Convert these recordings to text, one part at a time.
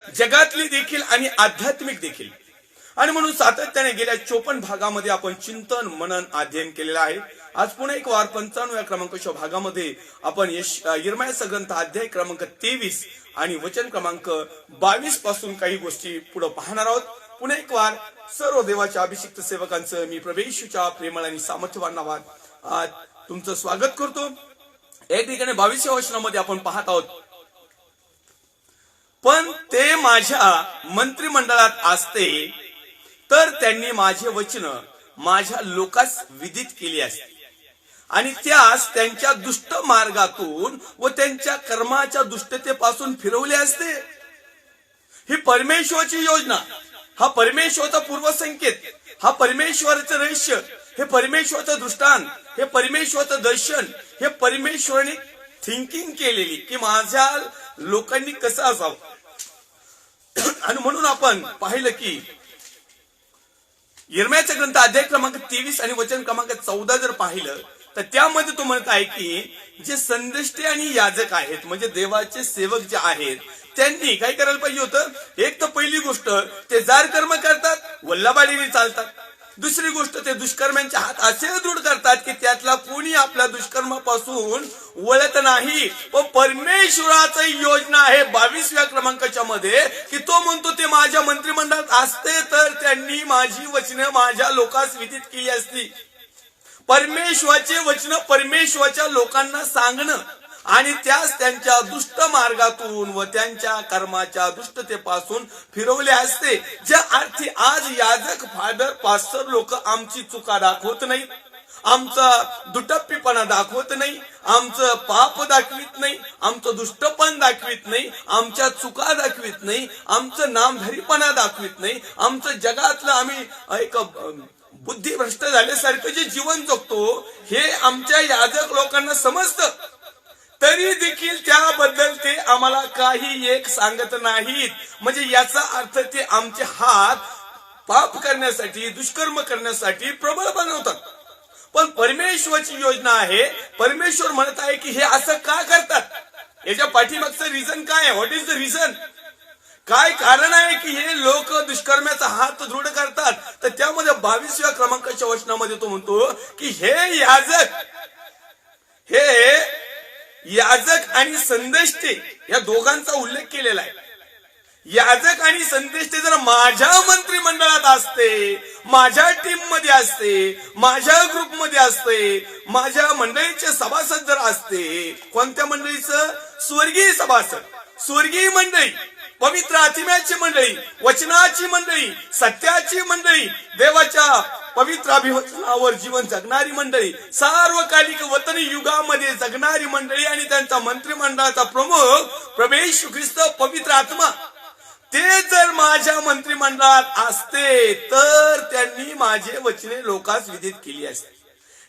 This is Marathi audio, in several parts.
जगातली देखील आणि आध्यात्मिक देखील. आणि म्हणून सातत्याने गेल्या 54 भागामध्ये आपण चिंतन मनन अध्ययन केलेलं आहे. आज पुन्हा एक वार 95व्या क्रमांकाच्या भागामध्ये आपण यिर्मयाचा ग्रंथ अध्याय क्रमांक 23 आणि वचन क्रमांक 22 पासून काही गोष्टी पुढे पाहणार आहोत. पुन्हा एक वार सर्व देवाच्या अभिषिक्त सेवकांचं मी प्रभू येशूच्या प्रेमळ आणि सामर्थ्यवान नावात तुमचं स्वागत करतो. एक ठिकाणी 22व्या वचनामध्ये आपण पाहत आहोत, पण ते माझ्या मंत्रिमंडळात असते तर त्यांनी माझे वचन माझ्या लोकास विदित केले असते आणि त्यास त्यांच्या दुष्ट मार्गातून व त्यांच्या कर्माच्या दुष्टतेपासून फिरवले असते. ही परमेश्वराची योजना, हा परमेश्वराचा पूर्वसंकेत, हा परमेश्वराचं रहस्य, हे परमेश्वराचं दृष्टांत, हे परमेश्वराचं दर्शन, हे परमेश्वराने थिंकिंग केलेली की माझ्या लोकांनी कसं असावं. आणि म्हणून आपण पाहिलं की यिर्मयाचा ग्रंथ अध्याय क्रमांक 23 आणि वचन क्रमांक 14 जर पाहिलं तर त्यामध्ये तो म्हणत आहे की जे संदेष्टे आणि याजक आहेत, म्हणजे देवाचे सेवक जे आहेत, त्यांनी काय करायला पाहिजे होतं. एक तर पहिली गोष्ट, ते जार कर्म करतात, वल्लाबाडीने चालतात. दुसरी गोष्ट, ते दुष्कर्मांचे हात असे दृढ करतात की त्यातला कोणी आपल्या दुष्कर्मापासून वळत नाही. व परमेश्वराची योजना आहे 22व्या क्रमांकाच्या मध्ये की तो म्हणतो ते माझ्या मंत्रिमंडळात असते तर त्यांनी माझी वचने माझ्या लोकांस विदित केली असती. परमेश्वराचे वचन परमेश्वराच्या लोकांना सांगणं आणि त्यास त्यांच्या दुष्ट मार्गातून व त्यांच्या कर्माच्या दुष्टतेपासून फिरवले असते. ज्या अर्थी आज याजक, फादर, पास्टर लोक आमची चुका दाखवत नाहीत, आमचा दुटप्पीपणा दाखवत नाही, आमचं पाप दाखवित नाही, आमचं दुष्टपण दाखवित नाही, आमच्या चुका दाखवित नाही, आमचं नामधारीपणा दाखवित नाही, आमचं जगातलं आम्ही एक बुद्धिभ्रष्ट झाल्यासारखं जे जीवन जगतो हे आमच्या याजक लोकांना समजतं. तरी देखील त्याबद्दल ते आम्हाला काही एक सांगत नाहीत. म्हणजे याचा अर्थ ते आमचे हात पाप करण्यासाठी, दुष्कर्म करण्यासाठी प्रबळ बनवतात. पण परमेश्वराची योजना आहे, परमेश्वर म्हणत आहे की हे असं का करतात, याच्या पाठीमागचं रिझन काय आहे, व्हॉट इज द रिझन, काय कारण आहे की हे लोक दुष्कर्माचा हात दृढ करतात. तर त्यामध्ये 22व्या क्रमांकाच्या वचनामध्ये तो म्हणतो की हे याजक आणि संदेष्टे या दोघांचा उल्लेख केलेला आहे. याजक आणि संदेष्टे जर माझ्या मंत्रिमंडळात असते, माझ्या टीम मध्ये असते, माझ्या ग्रुपमध्ये असते, माझ्या मंडळीचे सभासद जर असते, कोणत्या मंडळीचं, स्वर्गीय सभासद, स्वर्गीय मंडळी, पवित्र आत्म्याची मंडळी, वचनाची मंडळी, सत्याची मंडळी, देवाच्या पवित्र अभिवचनावर जीवन जगणारी मंडळी, सार्वकालिक वतनी युगामध्ये जगणारी मंडळी आणि त्यांचा मंत्रिमंडळाचा प्रमुख प्रभू येशू ख्रिस्त पवित्र आत्मा, ते जर माझ्या मंत्रिमंडळात असते तर त्यांनी माझे वचने लोकांस विदित केली असते.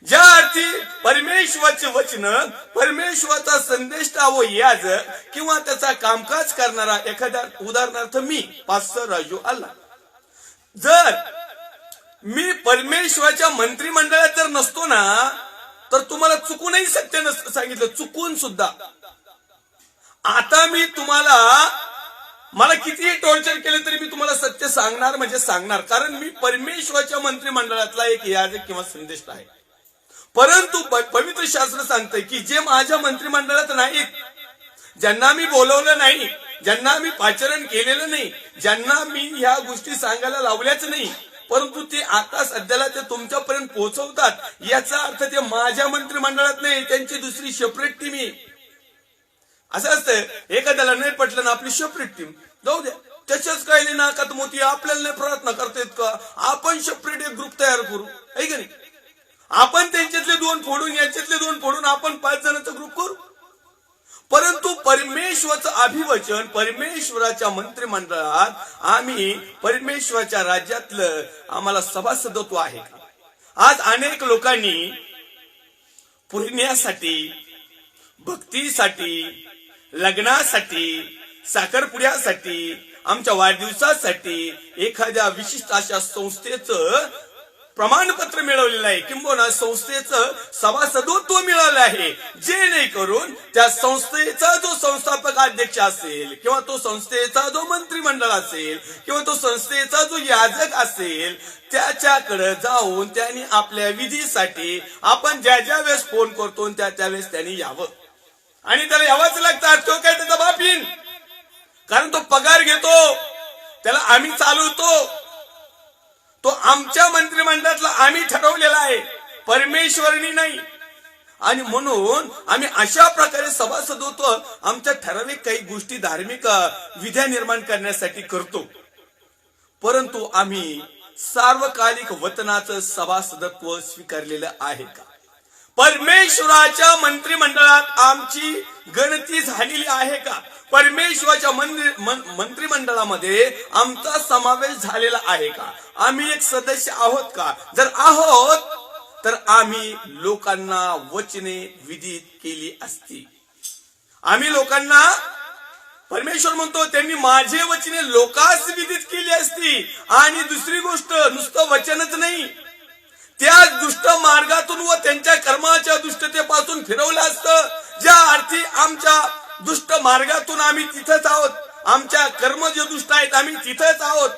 ज्या अर्थी परमेश्वराचे वचन, परमेश्वराचा संदेष्टा व याजक किंवा त्याचा कामकाज करणारा एखाद्या, उदाहरणार्थ मी पास्टर राजू आला, जर मी परमेश्वराच्या मंत्रिमंडळात जर नसतो ना तर तुम्हाला चुकूनही सत्य सांगितलं, चुकून सुद्धा. आता मी तुम्हाला, मला कितीही टॉर्चर केले तरी मी तुम्हाला सत्य सांगणार म्हणजे सांगणार, कारण मी परमेश्वराच्या मंत्रिमंडळातला एक याजक किंवा संदेष्ट आहे. परंतु पवित्र शास्त्र सांगतंय की जे माझ्या मंत्रिमंडळात नाहीत, ज्यांना मी बोलवलं नाही, ज्यांना मी पाचारण केलेलं नाही, ज्यांना मी ह्या गोष्टी सांगायला लावल्याच नाही, परंतु ते आता सध्याला ते तुमच्यापर्यंत पोहोचवतात, याचा अर्थ ते माझ्या मंत्रिमंडळात नाही, त्यांची दुसरी सेपरेट टीम आहे. असं असतं, एखाद्याला नाही पटलं ना आपली सेपरेट टीम, जाऊ द्या, त्याच्याच काही नाही नाकात मोती, आपल्याला नाही प्रार्थना करतायत का, आपण सेपरेट एक ग्रुप तयार करू, आहे का नाही, आपण त्यांच्यातले 2 फोडून, याच्यातले 2 फोडून आपण 5 जणांचा ग्रुप करू. परंतु परमेश्वराचं अभिवचन, परमेश्वराच्या मंत्रिमंडळात आम्ही परमेश्वराच्या राज्यातलं आम्हाला सभासदत्व आहे. आज अनेक लोकांनी पुण्यासाठी, भक्तीसाठी, लग्नासाठी, साखरपुड्यासाठी, आमच्या वाढदिवसासाठी एखाद्या विशिष्ट अशा संस्थेचं प्रमाणपत्र मिळवलेलं आहे, किंबहुना संस्थेचं सभासदत्व मिळालं आहे, जेणेकरून त्या संस्थेचा जो संस्थापक अध्यक्ष असेल किंवा तो संस्थेचा जो मंत्रिमंडळ असेल किंवा तो संस्थेचा जो याजक असेल त्याच्याकडे जाऊन त्यांनी आपल्या विधीसाठी आपण ज्या ज्या वेळेस फोन करतो त्या त्यावेळेस त्यांनी यावं. आणि त्याला यावंच लागतं. तो काय त्याचा बाप येईन, कारण तो पगार घेतो, त्याला आम्ही चालवतो, तो आमच्या मंत्रिमंडळातला आम्ही ठरवलेला आहे, परमेश्वरनी नाही. आणि म्हणून आम्ही अशा प्रकारे सभासदत्व आमच्या ठराविक काही गोष्टी धार्मिक विद्या निर्माण करण्यासाठी करतो. परंतु आम्ही सार्वकालिक वतनाचं सभासदत्व स्वीकारलेलं आहे का? परमेश्वराच्या मंत्रिमंडळात आमची गणती झालेली आहे का? परमेश्वराच्या मंत्रिमंडळामध्ये आमचा समावेश झालेला आहे का? आम्ही एक सदस्य आहोत का? जर आहोत तर आम्ही लोकांना वचने विदित केली असती. आम्ही लोकांना, परमेश्वर म्हणतो त्यांनी माझे वचने लोकांस विदित केली असती. आणि दुसरी गोष्ट, नुसतं वचनच नाही, त्या दुष्ट मार्गातून व त्यांच्या कर्माच्या दुष्टतेपासून फिरवलं असतं. ज्या अर्थी आमच्या दुष्ट मार्गातून आम्ही तिथंच आहोत, आमच्या कर्म जे दुष्ट आहेत आम्ही तिथंच आहोत,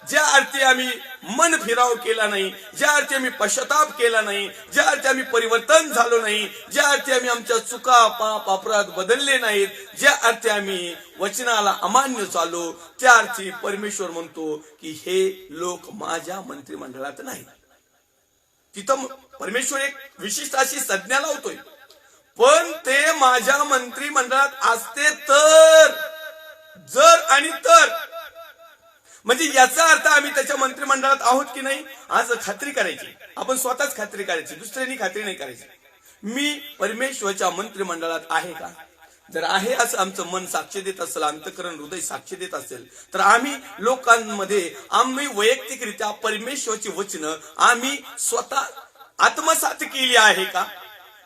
ज्या अर्थी आम्ही मन फिराव केला नाही, ज्या अर्थी आम्ही पश्चाताप केला नाही, ज्या अर्थी आम्ही परिवर्तन झालो नाही, ज्या अर्थी आम्ही आमच्या चुका पाप अपराध बदलले नाहीत, ज्या अर्थी आम्ही वचनाला अमान्य चाललो, त्या अर्थी परमेश्वर म्हणतो की हे लोक माझ्या मंत्रिमंडळात नाही. तिथं परमेश्वर एक विशिष्ट अशी संज्ञा लावतोय, पण ते माझ्या मंत्रिमंडळात असते तर, जर आणि तर, म्हणजे याचा अर्थ आम्ही त्याच्या मंत्रिमंडळात आहोत की नाही आज खात्री करायची. आपण स्वतःच खात्री करायची, दुसऱ्यांनी खात्री नाही करायची. मी परमेश्वराच्या मंत्रिमंडळात आहे का? जर आहे असं आमचं मन साक्ष देत असेल, अंतःकरण हृदय साक्ष देत असेल, तर आम्ही लोकांमध्ये आम्ही वैयक्तिकरित्या परमेश्वराची वचनं आम्ही स्वतः आत्मसात केली आहे का?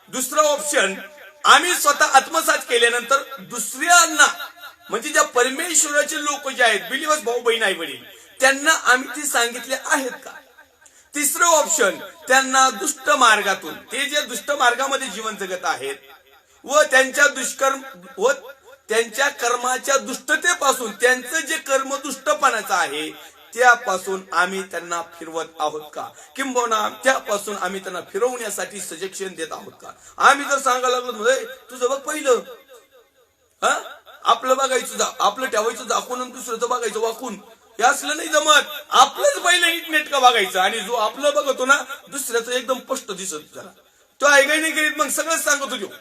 दुसरं ऑप्शन, आम्ही स्वतः आत्मसात केल्यानंतर दुसऱ्यांना, म्हणजे ज्या परमेश्वराचे लोक जे आहेत, बिलीवर्स, भाऊ बहीण आई वडील, त्यांना आम्ही ती सांगितले आहेत का? तिसरं ऑप्शन, त्यांना दुष्ट मार्गातून, ते जे दुष्ट मार्गामध्ये जीवन जगत आहेत व त्यांच्या दुष्कर्म व त्यांच्या कर्माच्या दुष्टतेपासून, त्यांचं जे कर्म दुष्टपणाचं आहे त्यापासून आम्ही त्यांना फिरवत आहोत का? किंबहुना त्यापासून आम्ही त्यांना फिरवण्यासाठी सजेशन देत आहोत का? आम्ही जर सांगायला लागलो तुझं बघ पहिलं, आपलं बघायचं आपलं ठेवायचं दाखवून दुसऱ्याचं बघायचं वाकून, हे असलं नाही जमत. आपलंच पहिलं नीटनेटकं बघायचं, आणि जो आपलं बघतो ना दुसऱ्याचं एकदम स्पष्ट दिसत झाला तो ऐकाय नाही करीत, मग सगळंच सांगत होतो,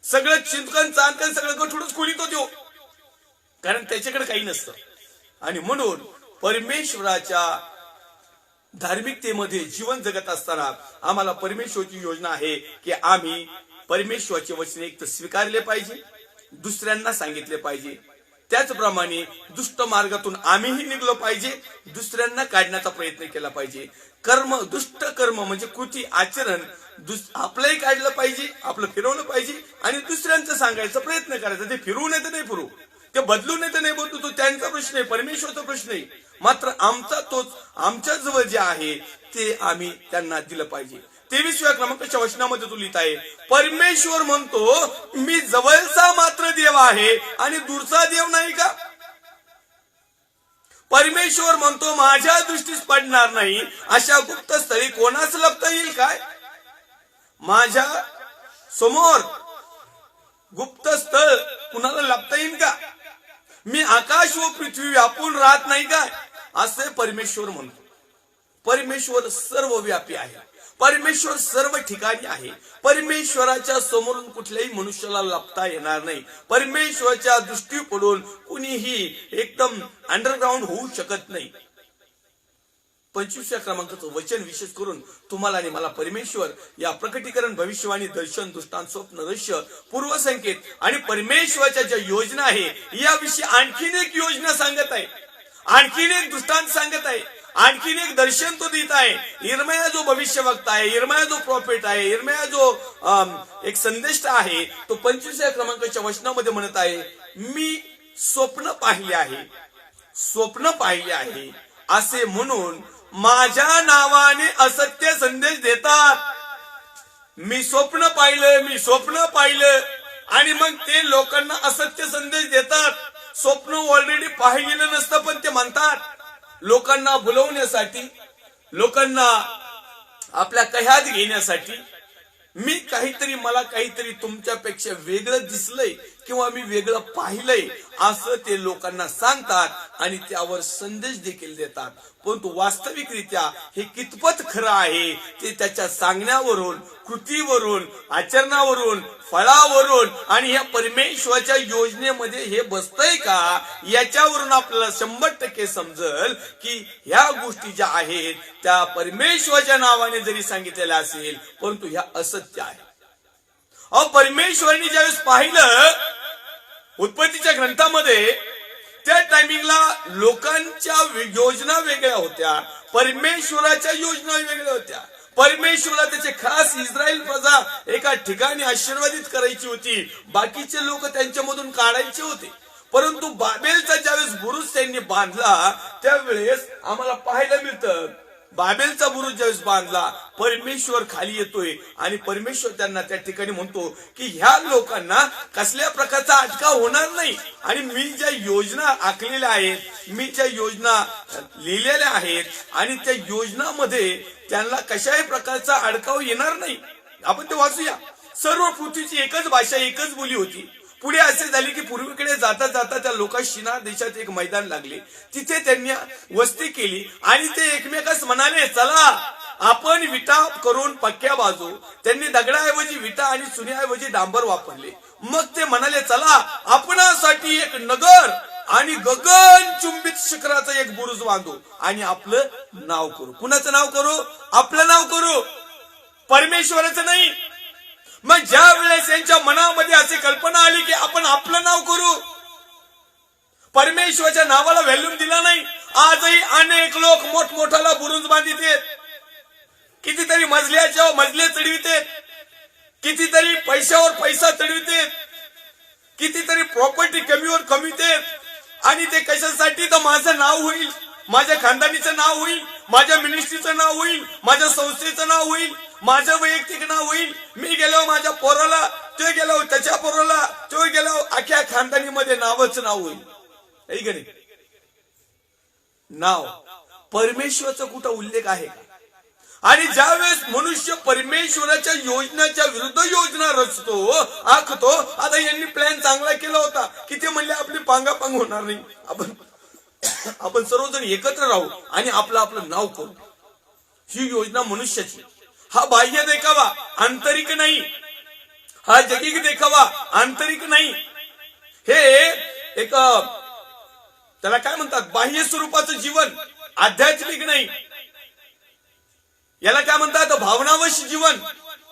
सगळं चिंतकन चांदकन सगळं गठुडच खोलीत होतो, कारण त्याच्याकडे काही नसतं. आणि म्हणून परमेश्वराच्या धार्मिकतेमध्ये जीवन जगत असताना आम्हाला परमेश्वराची योजना आहे की आम्ही परमेश्वराचे वचने एक तर स्वीकारले पाहिजे, दुसऱ्यांना सांगितले पाहिजे, त्याचप्रमाणे दुष्ट मार्गातून आम्हीही निघलो पाहिजे, दुसऱ्यांना काढण्याचा प्रयत्न केला पाहिजे. कर्म, दुष्ट कर्म म्हणजे कृती आचरण आपलंही काढलं पाहिजे, आपलं फिरवलं पाहिजे, आणि दुसऱ्यांचं सांगायचा प्रयत्न करायचा. ते फिरवू नये तर नाही फिरू, ते बदलू नये तर नाही बदलू, तो त्यांचा प्रश्न आहे, परमेश्वराचा प्रश्न आहे. मात्र आमचा तोच, आमच्या जवळ जे आहे ते आम्ही त्यांना दिलं पाहिजे. 23व्या क्रमांकाच्या वचनामध्ये तो लिहित आहे, परमेश्वर म्हणतो मी जवळचा मात्र देव आहे आणि दूरचा देव नाही का? परमेश्वर म्हणतो माझ्या दृष्टीस पडणार नाही अशा गुप्त स्थळी कोणाच लपता येईल काय? माझ्या समोर गुप्त स्थळ कुणाला लपता येईल का? मी आकाश व पृथ्वी व्यापून राहत नाही काय? असे परमेश्वर म्हणतो. परमेश्वर सर्व व्यापी आहे, परमेश्वर सर्व ठिकाणी आहे. परमेश्वराच्या समोरून कुठल्याही मनुष्याला लपता येणार नाही. परमेश्वराच्या दृष्टी पडून कुणीही एकदम अंडरग्राऊंड होऊ शकत नाही. 25व्या क्रमांकाचं वचन विशेष करून तुम्हाला आणि मला परमेश्वर या प्रकटीकरण, भविष्यवाणी, दर्शन, दृष्टांत, स्वप्न, रहस्य, पूर्वसंकेत आणि परमेश्वराच्या ज्या योजना आहे याविषयी आणखीन एक योजना सांगत आहे, आणखीन एक दृष्टांत सांगत आहे, आणखीन एक दर्शन तो देत आहे. इर्मया जो भविष्य वक्ता आहे, इर्मया जो प्रॉफिट आहे, इर्मया जो एक संदेश आहे, तो 25व्या क्रमांकाच्या वचनामध्ये म्हणत आहे, मी स्वप्न पाहिले आहे, स्वप्न पाहिले आहे असे म्हणून माझ्या नावाने असत्य संदेश देतात. मी स्वप्न पाहिलं आणि मग ते लोकांना असत्य संदेश देतात. स्वप्न ऑलरेडी पाहिलेलं नसतं, पण ते म्हणतात लोकांना भुलवण्यासाठी, लोकांना आपल्या कह्यात घेण्यासाठी. मला काहीतरी तुमच्यापेक्षा वेगळं दिसलंय किंवा मी वेगळं पाहिलंय असं ते लोकांना सांगतात आणि त्यावर संदेश देखील देतात. परंतु वास्तविकरित्या हे कितपत खरं आहे ते त्याच्या सांगण्यावरून, कृतीवरून, आचरणावरून, फळावरून आणि या परमेश्वराच्या योजनेमध्ये हे बसतंय का याच्यावरून आपल्याला 100% समजेल की ह्या गोष्टी ज्या आहेत त्या परमेश्वराच्या नावाने जरी सांगितलेल्या असेल परंतु ह्या असत्य आहे. परमेश्वराने ज्यावेळेस पाहिलं उत्पत्तीच्या ग्रंथामध्ये, त्या टायमिंगला लोकांच्या योजना वेगळ्या होत्या, परमेश्वराच्या योजना वेगळ्या होत्या. परमेश्वराला त्याचे खास इस्रायल प्रजा एका ठिकाणी आशीर्वादित करायची होती, बाकीचे लोक त्यांच्यामधून काढायचे होते. परंतु बाबेलचा ज्यावेळेस बुरुज त्यांनी बांधला त्यावेळेस आम्हाला पाहायला मिळतं, बाबेलचा बुरुज ज्यावेळेस बांधला परमेश्वर खाली येतोय आणि परमेश्वर त्यांना त्या ठिकाणी म्हणतो की ह्या लोकांना कसल्या प्रकारचा अटकाव होणार नाही आणि मी ज्या योजना आखलेल्या आहेत, मी ज्या योजना लिहिलेल्या आहेत आणि त्या योजनामध्ये त्यांना कशाही प्रकारचा अडकाव येणार नाही. आपण ते वाचूया. सर्व पृथ्वीची एकच भाषा, एकच बोली होती. पुढे असे झाले की पूर्वेकडे जाता जाता त्या लोकांना शिनार देशात एक मैदान लागले, तिथे त्यांनी वस्ती केली आणि ते एकमेकास म्हणाले चला आपण विटा करून पक्क्या बाजू. त्यांनी दगडाऐवजी विटा आणि चुन्याऐवजी डांबर वापरले. मग ते म्हणाले चला आपणासाठी एक नगर आणि गगन चुंबित शिखराचं एक बुरुज बांधू आणि आपलं नाव करू. कुणाचं नाव करू? आपलं नाव करू, परमेश्वराचं नाही. मग ज्या वेळेस यांच्या मनामध्ये अशी कल्पना आली की आपण आपलं नाव करू, परमेश्वराच्या नावाला व्हॅल्यूम दिला नाही. आजही अनेक लोक मोठमोठाला बुरुज बांधितेत, कितीतरी मजल्याच्या मजले चढवितेत, कितीतरी पैशावर पैसा चढवितेत, कितीतरी प्रॉपर्टी कमीवर कमीतेत आणि ते कशासाठी? तर माझं नाव होईल, माझ्या खानदानीचं नाव होईल, माझ्या मिनिस्ट्रीचं नाव होईल, माझ्या संस्थेचं नाव होईल, माझं वैयक्तिक नाव होईल. मी गेलो माझ्या पोराला, ते गेलो त्याच्या पोराला, तो गेलो अख्या खानदानीमध्ये नावच नाव होईल. नाव परमेश्वराचा कुठं उल्लेख आहे? आणि ज्यावेळेस मनुष्य परमेश्वराच्या योजनाच्या विरुद्ध योजना रचतो, आखतो. आता यांनी प्लॅन चांगला केला होता की ते म्हणले आपली पांगापांग होणार नाही, आपण सर्वजण एकत्र राहू आणि आपलं नाव करू. ही योजना मनुष्याची. हा बाह्य देखावा, आंतरिक नाही. हा जगिक देखावा, आंतरिक नाही. हे एक त्याला काय म्हणतात, बाह्य स्वरूपाचं जीवन, आध्यात्मिक नाही. याला काय म्हणतात, भावनावश जीवन,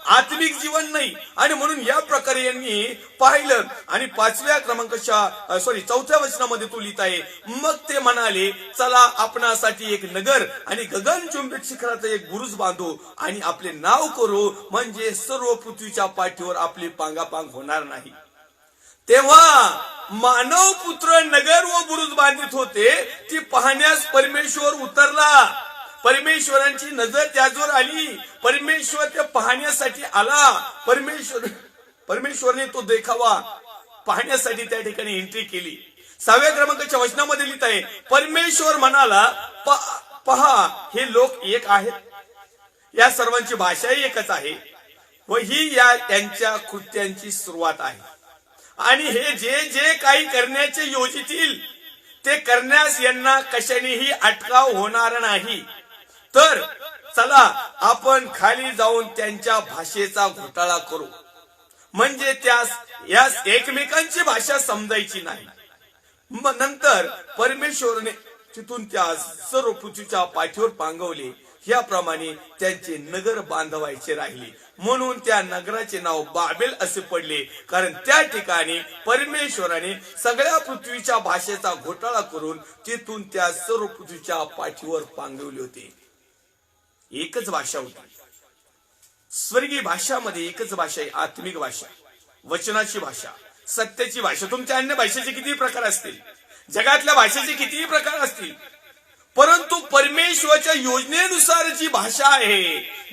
आत्मिक जीवन नाही. आणि म्हणून या प्रकारे यांनी पाहिलं आणि 4थ्या वचनामध्ये तो लिहित आहे. मग ते म्हणाले चला आपणासाठी एक नगर आणि गगन चुंबित शिखराचा एक बुरुज बांधू आणि आपले नाव करू, म्हणजे सर्व पृथ्वीच्या पाठीवर आपली पांगापांग होणार नाही. तेव्हा मानव पुत्र नगर व बुरुज बांधित होते, ती पाहण्यास परमेश्वर उतरला. परमेश्वरांची नजर त्याच्यावर आली. परमेश्वर ते पाहण्यासाठी आला. परमेश्वरने तो देखावा पाहण्यासाठी त्या ठिकाणी एंट्री केली. 6व्या क्रमांकाच्या वचनामध्ये लिहित आहे, परमेश्वर म्हणाला पहा हे लोक एक आहेत, या सर्वांची भाषाही एकच आहे व ही या त्यांच्या कृत्यांची सुरुवात आहे आणि हे जे जे काही करण्याचे योजितील ते करण्यास यांना कशानेही अटकाव होणार नाही. तर चला आपण खाली जाऊन त्यांच्या भाषेचा घोटाळा करू, म्हणजे यास एकमेकांची भाषा समजायची नाही. मग नंतर परमेश्वरने तिथून त्या सर्व पृथ्वीच्या पाठीवर पांगवले. याप्रमाणे त्यांचे नगर बांधवायचे राहिले. म्हणून त्या नगराचे नाव बाबेल असे पडले, कारण त्या ठिकाणी परमेश्वराने सगळ्या पृथ्वीच्या भाषेचा घोटाळा करून तिथून त्या सर्व पृथ्वीच्या पाठीवर पांगवले होते. एकच भाषा होती. स्वर्गीय भाषामध्ये एकच भाषा आहे, आत्मिक भाषा, वचनाची भाषा, सत्याची भाषा. तुमच्या अन्य भाषेचे कितीही प्रकार असतील, जगातल्या भाषेचे कितीही प्रकार असतील, परंतु परमेश्वराच्या योजनेनुसार जी भाषा आहे,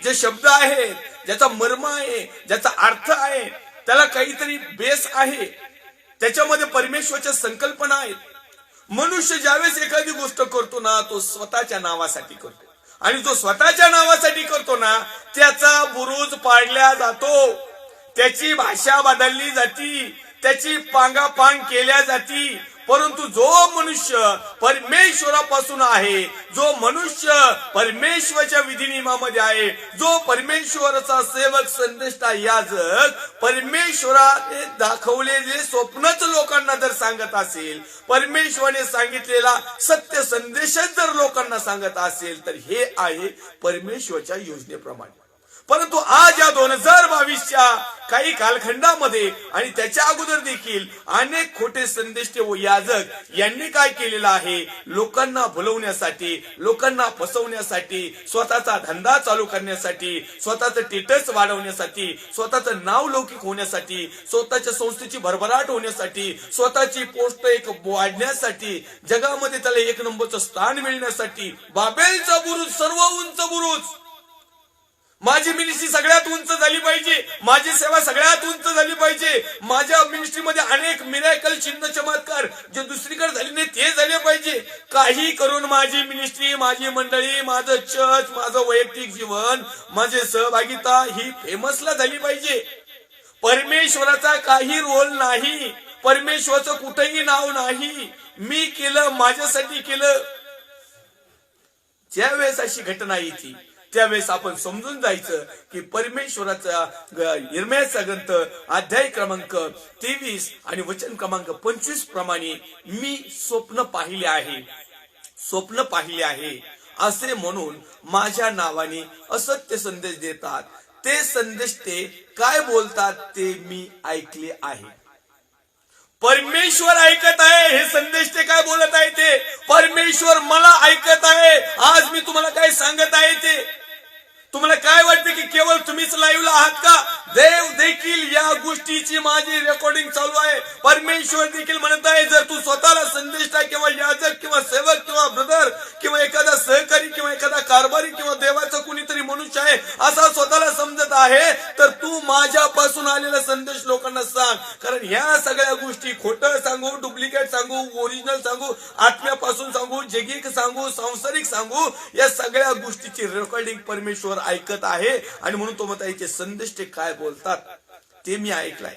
जे शब्द आहेत, ज्याचा मर्म आहे, ज्याचा अर्थ आहे, त्याला काहीतरी बेस आहे, त्याच्यामध्ये परमेश्वराच्या संकल्पना आहेत. मनुष्य ज्यावेळेस एखादी गोष्ट करतो ना, तो स्वतःच्या नावासाठी करतो, आणि जो स्वतःच्या नावासाठी करतो ना, त्याचा बुरुज पाडला जातो, त्याची भाषा बदलली जाती, त्याची पांगापांग केल्या जाती. परंतु जो मनुष्य परमेश्वरापासून आहे, जो मनुष्य परमेश्वराच्या विधिनियमामध्ये आहे, जो परमेश्वराचा सेवक, संदेष्टा, याजक, परमेश्वराने दाखवलेले स्वप्नच लोकांना जर सांगत असेल, परमेश्वराने सांगितलेला सत्य संदेशच जर लोकांना सांगत असेल, तर हे आहे परमेश्वराच्या योजनेप्रमाणे. परंतु आज या 2022च्या काही कालखंडामध्ये आणि त्याच्या अगोदर देखील अनेक खोटे संदेष्टे व याजक यांनी काय केलेलं आहे, लोकांना भुलवण्यासाठी, लोकांना फसवण्यासाठी, स्वतःचा धंदा चालू करण्यासाठी, स्वतःचं स्टेटस वाढवण्यासाठी, स्वतःचं नाव लौकिक होण्यासाठी, स्वतःच्या संस्थेची भरभराट होण्यासाठी, स्वतःची पोस्ट एक वाढण्यासाठी, जगामध्ये त्याला एक नंबरचं स्थान मिळण्यासाठी, बाबेलचा बुरुज, सर्व उंच बुरुज, माझी मिनिस्ट्री सगळ्यात उंच झाली पाहिजे, माझी सेवा सगळ्यात उंच झाली पाहिजे, माझ्या मिनिस्ट्रीमध्ये अनेक मिराकल, चिन्ह, चमत्कार जे दुसरीकडे झाले नाही ते झाले पाहिजे. काही करून माझी मिनिस्ट्री, माझी मंडळी, माझं चर्च, माझं वैयक्तिक जीवन, माझे सहभागिता ही फेमसला झाली पाहिजे. परमेश्वराचा काही रोल नाही, परमेश्वराचं कुठेही नाव नाही. मी केलं, माझ्यासाठी केलं. ज्या वेळेस अशी घटना येते त्यावेळेस आपण समजून जायचं की परमेश्वराचा यिर्मयाचा ग्रंथ अध्याय क्रमांक 23 आणि वचन क्रमांक 25 प्रमाणे मी स्वप्न पाहिले आहे, स्वप्न पाहिले आहे असे म्हणून माझ्या नावाने असत्य संदेश देतात. ते संदेश ते काय बोलतात ते मी ऐकले आहे. परमेश्वर ऐकत आहे. हे संदेश ते काय बोलत आहे ते परमेश्वर मला ऐकत आहे. आज मी तुम्हाला काय सांगत आहे ते तुम्हाला काय वाटतं की केवळ तुम्हीच लाईव्हला आहात का? देव देखील या गोष्टीची माझी रेकॉर्डिंग चालू आहे. परमेश्वर देखील म्हणत आहे जर तू स्वतःला संदेष्टा किंवा याजक किंवा सेवक किंवा ब्रदर किंवा एखादा सहकारी किंवा एखादा कारभारी किंवा देवाचा कुणीतरी मनुष्य आहे असा स्वतःला समजत आहे तर तू माझ्यापासून आलेला संदेश लोकांना सांग. कारण ह्या सगळ्या गोष्टी खोटं सांगू, डुप्लिकेट सांगू, ओरिजिनल सांगू, आत्म्यापासून सांगू, जगिक सांगू, सांसारिक सांगू, या सगळ्या गोष्टीची रेकॉर्डिंग परमेश्वर ऐकत आहे. आणि म्हणून तो म्हणत आहे ते संदेश ते काय बोलतात ते मी ऐकलाय.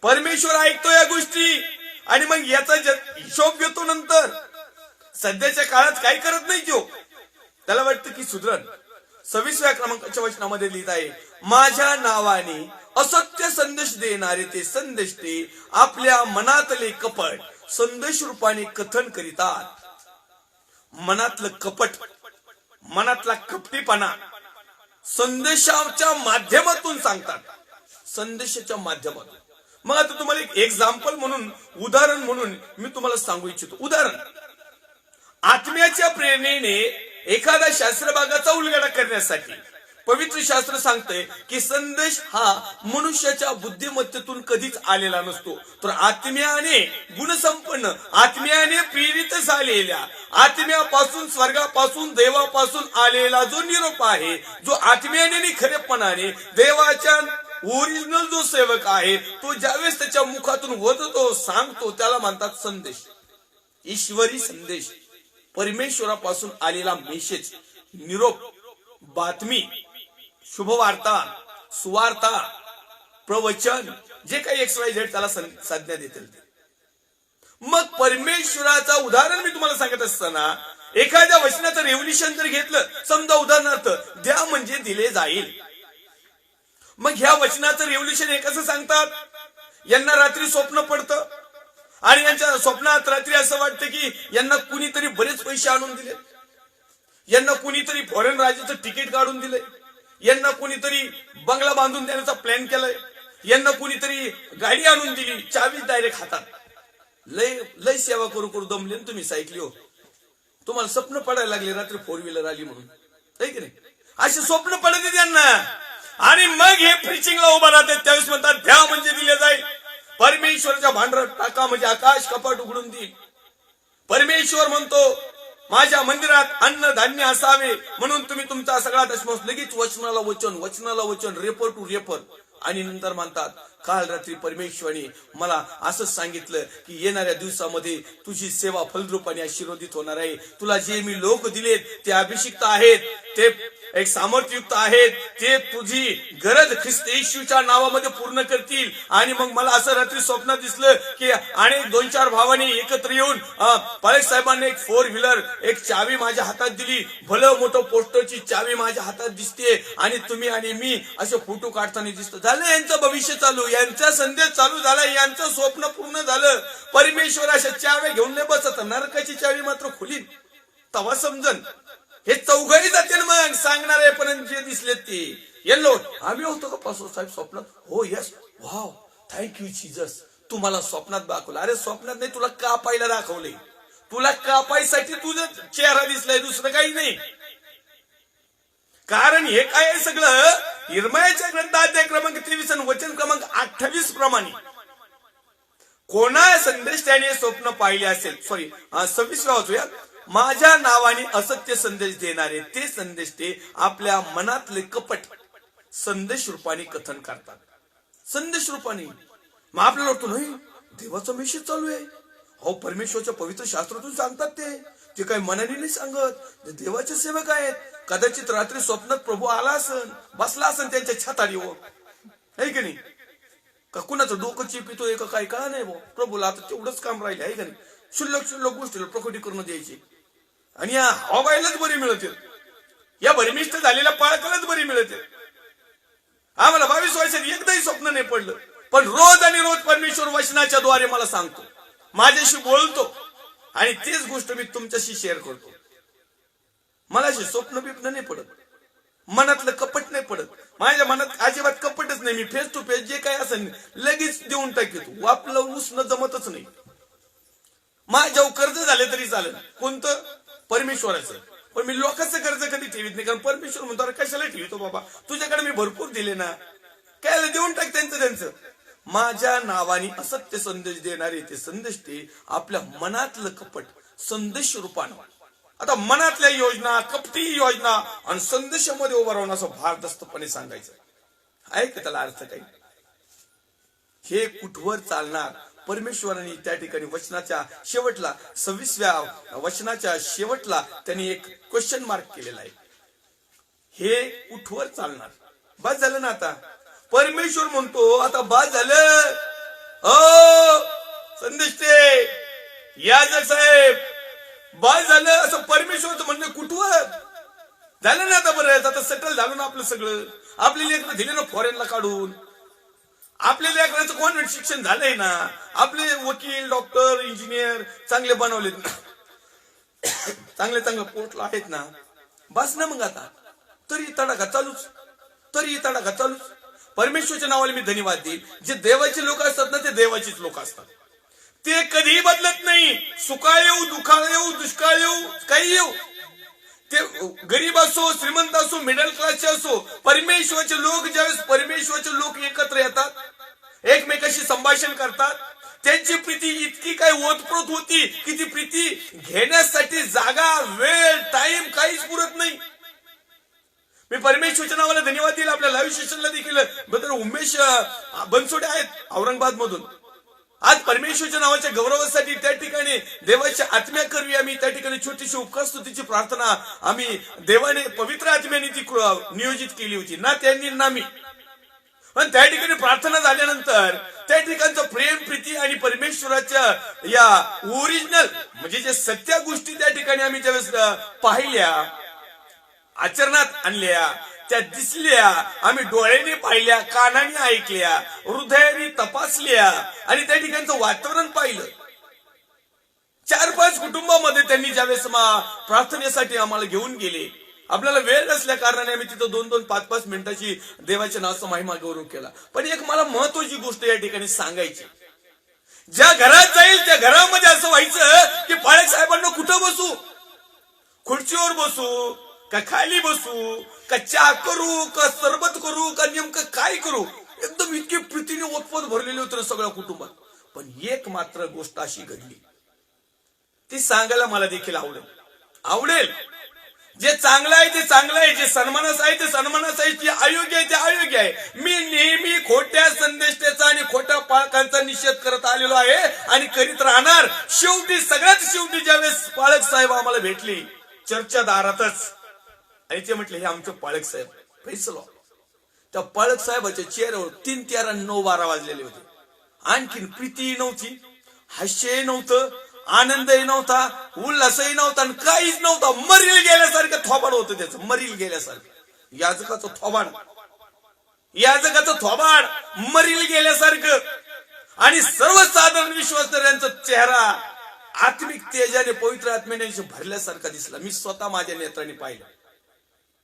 परमेश्वर ऐकतो या गोष्टी आणि मग याचा हिशोब घेतो. नंतर सध्याच्या काळात काय करत नाही तो, त्याला वाटतं की सुधरण. 26व्या क्रमांकाच्या वचनामध्ये लिहित आहे माझ्या नावाने असत्य संदेश देणारे ते संदेश ते आपल्या मनातले कपट संदेश रूपाने कथन करीतात. मनातलं कपट, मनातला कपटीपणा संदेशाच्या माध्यमातून सांगतात. संदेशाच्या माध्यमातून. मग आता तुम्हाला एक एक्झाम्पल म्हणून, उदाहरण म्हणून मी तुम्हाला सांगू इच्छितो. उदाहरण, आत्म्याच्या प्रेरणेने एखादा शास्त्रभागाचा उलगडा करण्यासाठी पवित्र शास्त्र सांगते की संदेश हा मनुष्याच्या बुद्धिमत्तेतून कधीच आलेला नसतो, तर आत्म्याने गुणसंपन्न, आत्म्याने प्रेरित झालेल्या, आत्म्यापासून, स्वर्गापासून, देवापासून आलेला जो निरोप आहे, जो आत्म्याने खरेपणाने देवाच्या ओरिजिनल जो सेवक आहे तो ज्यावेळेस त्याच्या मुखातून वदतो, सांगतो, त्याला म्हणतात संदेश. ईश्वरी संदेश, परमेश्वरापासून आलेला मेसेज, निरोप, बातमी, शुभवार्ता, सुवार्ता, प्रवचन, जे काही XYZ त्याला संज्ञा देतील. मग परमेश्वराचा उदाहरण मी तुम्हाला सांगत असताना एखाद्या वचनाचं रेव्होल्युशन जर घेतलं, समजा उदाहरणार्थ द्या म्हणजे दिले जाईल. मग ह्या वचनाचं रेव्होल्युशन हे कसं सांगतात? यांना रात्री स्वप्न पडतं आणि यांच्या स्वप्नात रात्री असं वाटतं की यांना कुणीतरी बरेच पैसे आणून दिले, यांना कुणीतरी फॉरेन राज्याचं तिकीट काढून दिलंय, यांना कुणीतरी बंगला बांधून देण्याचा प्लॅन केलाय, यांना कुणीतरी गाडी आणून दिली, चावी डायरेक्ट हातात. लय लय सेवा करू करू दमले तुम्ही सायकली हो. तुम्हाला स्वप्न पडायला लागले रात्री 4 व्हीलर आली म्हणून, आहे की नाही? असे स्वप्न पडते त्यांना. आणि मग हे प्रीचिंगला उभा राहतात. त्यावेळेस म्हणतात द्या म्हणजे दिले जाईल. परमेश्वराच्या भांडारात टाका म्हणजे आकाश कपाट उघडून देईल. परमेश्वर म्हणतो माझ्या मंदिरात अन्न धान्य असावे म्हणून तुम्ही तुमचा सगळा दशमांश लगेच वचनाला वचन, वचनाला वचन, रेफर टू रेफर. आणि नंतर म्हणतात काल रात्री परमेश्वराने मला असंच सांगितलं की येणाऱ्या दिवसामध्ये तुझी सेवा फलरूपाने आशीर्वादित होणार आहे. तुला जे मी लोक दिलेत ते अभिषिक्त आहेत, ते एक सामर्थ्ययुक्त आहेत, ते तुझी गरज ख्रिस्त येशूच्या नावामध्ये पूर्ण करतील. आणि मग मला असं रात्री स्वप्नात दिसलं की अनेक 2-4 भावांनी एकत्र येऊन पालक साहेबांनी एक 4 व्हीलर, एक चावी माझ्या हातात दिली, भलं मोठं पोस्टरची चावी माझ्या हातात दिसते आणि तुम्ही आणि मी असे फोटो काढताना दिसतो. झालं यांचं भविष्य चालू, यांचा संदेश चालू झाला, यांचं स्वप्न पूर्ण झालं. परमेश्वर अशा चाव्या घेऊन नाही बसत, नरकाची चावी मात्र खुली तवा समजन. हे चौघही जातील मग सांगणार पण जे दिसले ते येल्लो आम्ही होतो का पासो साहेब स्वप्नात? हो यस, वाव, थँक्यू जीसस, तुम्हाला स्वप्नात दाखवलं. अरे स्वप्नात नाही, तुला कापायला दाखवले. तुला कापायसाठी तुझा चेहरा दिसलाय, दुसरं काही नाही. कारण हे काय आहे सगळं इर्मयाच्या ग्रंथात अध्याय क्रमांक 23 आणि वचन क्रमांक 28 प्रमाणे कोणा संदेश त्याने स्वप्न पाहिले असेल, सॉरी 26 वाचूया. माझ्या नावाने असत्य संदेश देणारे ते संदेश ते आपल्या मनातले कपट संदेश रूपाने कथन करतात. संदेश रूपाने मग आपल्याला वाटतं नाही देवाचा मेसेज चालू आहे. हो, परमेश्वरच्या पवित्र शास्त्रातून सांगतात ते काही मनाने नाही सांगत, ते देवाचे सेवक आहेत. कदाचित रात्री स्वप्नात प्रभू आला असन, बसला असन त्यांच्या छताडीवर, आहे की नाही? का कुणाचं डोकं चिपितोय का काही कळा नाही भाऊ. प्रभूला आता तेवढंच काम राहिले, आहे का नाही? शुल्लक गोष्टीला प्रकटीकरण द्यायची. आणि या हवाबाईलाच बरी मिळते, या भरमिष्ठ झालेल्या पाळकालाच बरी मिळते. आम्हाला 22 वर्षात एकदाही स्वप्न नाही पडलं, पण रोज आणि रोज परमेश्वर वचनाच्या द्वारे मला सांगतो, माझ्याशी बोलतो आणि तीच गोष्ट मी तुमच्याशी शेअर करतो. मला अशी स्वप्न बिप्न नाही पडत, मनातलं कपट नाही पडत. माझ्या मनात अजिबात कपटच नाही. मी फेस टू फेस जे काय असेल लगेच देऊन टाकतो. आपलं उसणं जमतच नाही. माझ्यावर कर्ज झाले तरी चालेल, कोणतं? परमेश्वराचं. पण मी लोकांचं कर्ज कधी ठेवीत नाही, कारण परमेश्वर म्हणतो अरे कशाला ठेवतो बाबा, तुझ्याकडे मी भरपूर दिले ना, काय देऊन टाक त्यांचं. माझ्या नावाने असत्य संदेश देणारे ते संदेश ते आपल्या मनातलं कपट संदेश रूपानं, आता मनातल्या योजना, कपटी योजना आणि संदेशामध्ये उभं राहून असं भारदस्तपणे सांगायचं. आहे का त्याला अर्थ काही? हे कुठवर चालणार? परमेश्वराने त्या ठिकाणी वचनाच्या शेवटला 26व्या वचनाच्या शेवटला त्यांनी एक क्वेश्चन मार्क केलेला आहे. हे कुठवर चालणार? बस झालं ना आता. परमेश्वर म्हणतो आता बस झालं. संदेश ते याजक साहेब बस झालं, असं परमेश्वरचं म्हणणं कुठवर झालं ना आता. बरं आता सेटल झालं ना आपलं सगळं. आपले लेकरं दिले ना फॉरेनला काढून, आपल्या लेकरांचं कॉन्व्हेंट शिक्षण झालंय ना, आपले वकील, डॉक्टर, इंजिनियर चांगले बनवले ना, चांगले पोस्टला आहेत ना. बस ना मग आता. तरी तडाखा चालूच. परमेश्वरच्या नावाला मी धन्यवाद देईल. जे देवाचे लोक असतात ना, ते देवाचीच लोक असतात. ते कधीही बदलत नाही. सुकाळ येऊ, दुकाळ येऊ, दुष्काळ येऊ, काही येऊ, ते गरीब असो, श्रीमंत असो, मिडल क्लासचे असो, परमेश्वरचे लोक ज्यावेळेस परमेश्वरचे लोक एकत्र येतात, एकमेकाशी संभाषण करतात, त्यांची प्रीती इतकी काही ओतप्रोत होती की ती प्रीती घेण्यासाठी जागा, वेळ, टाइम काहीच पुरत नाही. मी परमेश्वरच्या नावाला धन्यवाद देईल. आपल्या लाईव्ह सेशनला देखील ब्रदर उमेश बनसोडे आहेत औरंगाबाद मधून. आज परमेश्वरच्या नावाच्या गौरवासाठी त्या ठिकाणी देवाच्या आत्म्या करूया. आम्ही त्या ठिकाणी छोटीशी उपकार स्तुतीची प्रार्थना आम्ही देवाने पवित्र आत्म्याने ती नियोजित केली होती ना, त्यांनी ना मी. पण त्या ठिकाणी प्रार्थना झाल्यानंतर त्या ठिकाणचं प्रेम, प्रीती आणि परमेश्वराच्या या ओरिजिनल म्हणजे जे सत्य गोष्टी त्या ठिकाणी आम्ही ज्यावेळेस पाहिल्या, आचरणात आणल्या, त्या दिसल्या, आम्ही डोळ्याने पाहिल्या, कानाने ऐकल्या, हृदयाने तपासल्या आणि त्या ठिकाणचं वातावरण पाहिलं. 4-5 कुटुंबामध्ये त्यांनी ज्यावेळेस प्रार्थनेसाठी आम्हाला घेऊन गेले. आपल्याला वेळ नसल्या कारणाने आम्ही तिथं 2-2, 5-5 मिनिटाची देवाच्या नावाचा महिमा गौरव केला. पण एक मला महत्वाची गोष्ट या ठिकाणी सांगायची. ज्या घरात जाईल त्या घरामध्ये असं व्हायचं की पाळक साहेबांना कुठं बसू, खुर्चीवर बसू का खाली बसू, का चहा करू का सरबत करू का नेमकं काय करू, एकदम इतकी प्रीतीने ओतपोत भरलेले होते सगळ्या कुटुंबात. पण एक मात्र गोष्ट अशी घडली, ती सांगायला मला देखील आवडेल. आवडेल. जे चांगलं आहे ते चांगलं आहे, जे सन्मानास आहे ते सन्मानास आहे, जे अयोग्य आहे ते अयोग्य आहे. मी नेहमी खोट्या संदेष्टाचा आणि खोट्या पाळकांचा निषेध करत आलेलो आहे आणि करीत राहणार. शेवटी सगळ्यात शेवटी ज्यावेळेस पाळक साहेब आम्हाला भेटली चर्चा दारातच आणि ते म्हटले हे आमचे पाळक साहेब फैसलो. त्या पाळक साहेबाच्या चेहऱ्यावर 3, 13, 9, 12 वाजलेले होते. आणखीन प्रीती नव्हती, हास्यही नव्हतं, आनंदही नव्हता, उल्हासही नव्हता, काहीच नव्हतं. मरील गेल्यासारखं थोबाड होतं त्याचं, मरील गेल्यासारखं. याजकाचं थोबाड, याजकाचं थोबाड मरील गेल्यासारखं. आणि सर्वसाधारण विश्वासधाऱ्यांचा चेहरा आत्मिक तेजाने पवित्र आत्म्याने भरल्यासारखा दिसला. मी स्वतः माझ्या नेत्राने पाहिलं.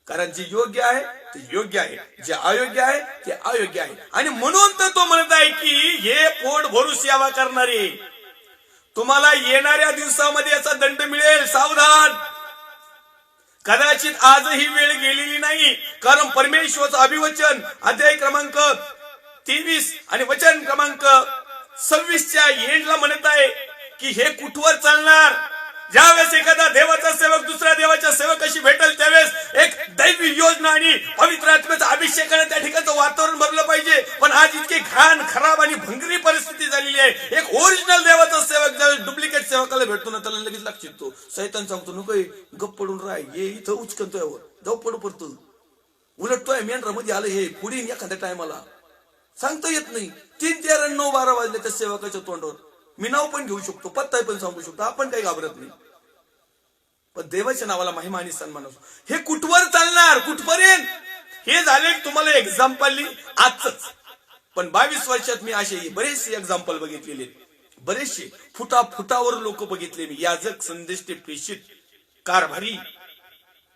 कारण जे योग्य आहे ते योग्य आहे, जे अयोग्य आहे ते अयोग्य आहे. आणि म्हणून तर तो म्हणत आहे की हे पोट भरू सेवा करणारे तुम्हाला येणाऱ्या दिवसामध्ये याचा दंड मिळेल, सावधान. कदाचित आजही वेळ गेलेली नाही, कारण परमेश्वराचं अभिवचन अध्याय क्रमांक 23 आणि वचन क्रमांक 26च्या एंडला म्हणत आहे की हे कुठवर चालणार. ज्यावेळेस एखादा देवाचा सेवक दुसऱ्या देवाच्या सेवकाशी भेटेल त्यावेळेस एक दैवी योजना आणि पवित्र आत्म्याचा अभिषेकाने त्या ठिकाणचं वातावरण भरलं पाहिजे. पण आज इतके घाण, खराब आणि भंगरी परिस्थिती झालेली आहे. एक ओरिजिनल देवाचा सेवक ज्यावेळेस डुप्लिकेट सेवकाला भेटतो ना त्याला लगेच लक्ष येतो. सैतान सांगतो नको गप पडून राह, ये इथं उचकनतोय जाऊ पडू पडतो, उलटतोय मेंढरामध्ये आलं हे पुढे एखाद्या टायमाला सांगता येत नाही. 3, 13, 9, 12 वाजले त्या सेवकाच्या तोंडावर. मी नाव पण घेऊ शकतो, पत्ता पण सांगू शकतो, आपण काही घाबरत नाही. पण देवाच्या नावाला महिमा आणि सन्मान असतो. हे कुठवर चालणार, कुठपर्यंत? हे झाले तुम्हाला एक्झाम्पल आजच. पण 22 वर्षात मी असे बरेचसे एक्झाम्पल बघितलेले, बरेचसे फुटावर लोक बघितले मी, याजक, संदेष्टे, प्रेषित, कारभारी.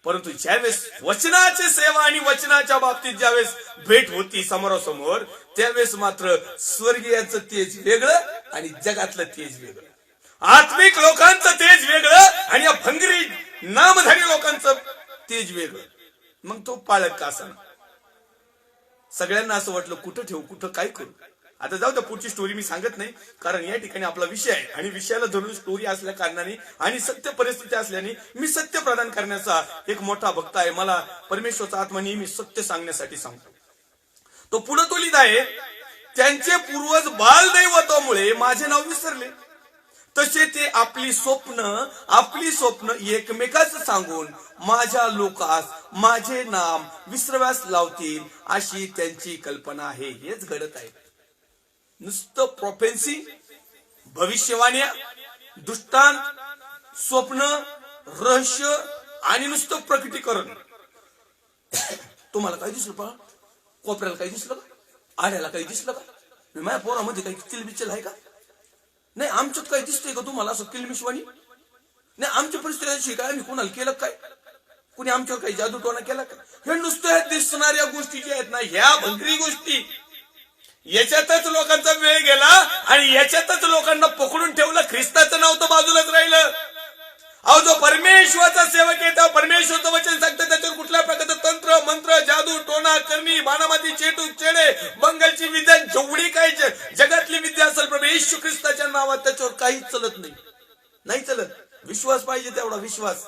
परंतु ज्यावेळेस वचनाची सेवा आणि वचनाच्या बाबतीत ज्यावेळेस भेट होती समोरासमोर त्यावेळेस मात्र स्वर्गीयाचं तेज वेगळं आणि जगातलं तेज वेगळं, आत्मिक लोकांचं तेज वेगळं आणि या भंगरी नामधारी लोकांचं तेज वेगळं. मग तो पाळक का असा. सगळ्यांना असं वाटलं कुठं ठेवू, कुठं काय करू. आता जाऊ द्या, पुढची स्टोरी मी सांगत नाही, कारण या ठिकाणी आपला विषय आहे आणि विषयाला धरून स्टोरी असल्या कारणाने आणि सत्य परिस्थिती असल्याने मी सत्य प्रदान करण्याचा एक मोठा भक्त आहे. मला परमेश्वराचा आत्मा नेहमी सत्य सांगण्यासाठी सांगतो. तो पुढे तो लिहित आहे, त्यांचे पूर्वज बालदैवतामुळे माझे नाव विसरले, तसे ते आपली स्वप्न एकमेकाच सांगून माझ्या लोकास माझे नाम विसरव्यास लावतील अशी त्यांची कल्पना आहे. हेच घडत आहे. नुसतं प्रोफेन्सी, भविष्यवाण्या, दृष्टांत, स्वप्न, रहस्य आणि नुसतं प्रकटीकरण. तुम्हाला काही दिसलं पहा, कोपऱ्याला काही दिसलं का, आड्याला काही दिसलं का, माझ्या पोरामध्ये काही किलबिचल आहे का, नाही आमच्यात काही दिसतंय का तुम्हाला असं किलमिशवाणी, नाही आमच्या परिस्थिती काय, आम्ही कोणाला केलं काय, कुणी आमच्यावर काही जादूटोणा केला का. हे नुसत्या दिसणाऱ्या गोष्टी ज्या आहेत ना, ह्या भंगरी गोष्टी, याच्यातच लोकांचा वेळ गेला आणि याच्यातच लोकांना पकडून ठेवलं. ख्रिस्ताचं नाव तर बाजूलाच राहिलं. अहो, जो परमेश्वराचा सेवक आहे त्या परमेश्वराचं वचन सांगतं त्याच्यावर कुठल्या प्रकारचं तंत्र, मंत्र, जादू, टोणा, करणी, बाणामाती, चेटू, चेडे, बंगालची विद्या, जेवढी काही जगातली विद्या असेल प्रभू येशू ख्रिस्ताच्या नावात त्याच्यावर काहीच चलत नाही, नाही चलत. विश्वास पाहिजे तेवढा विश्वास.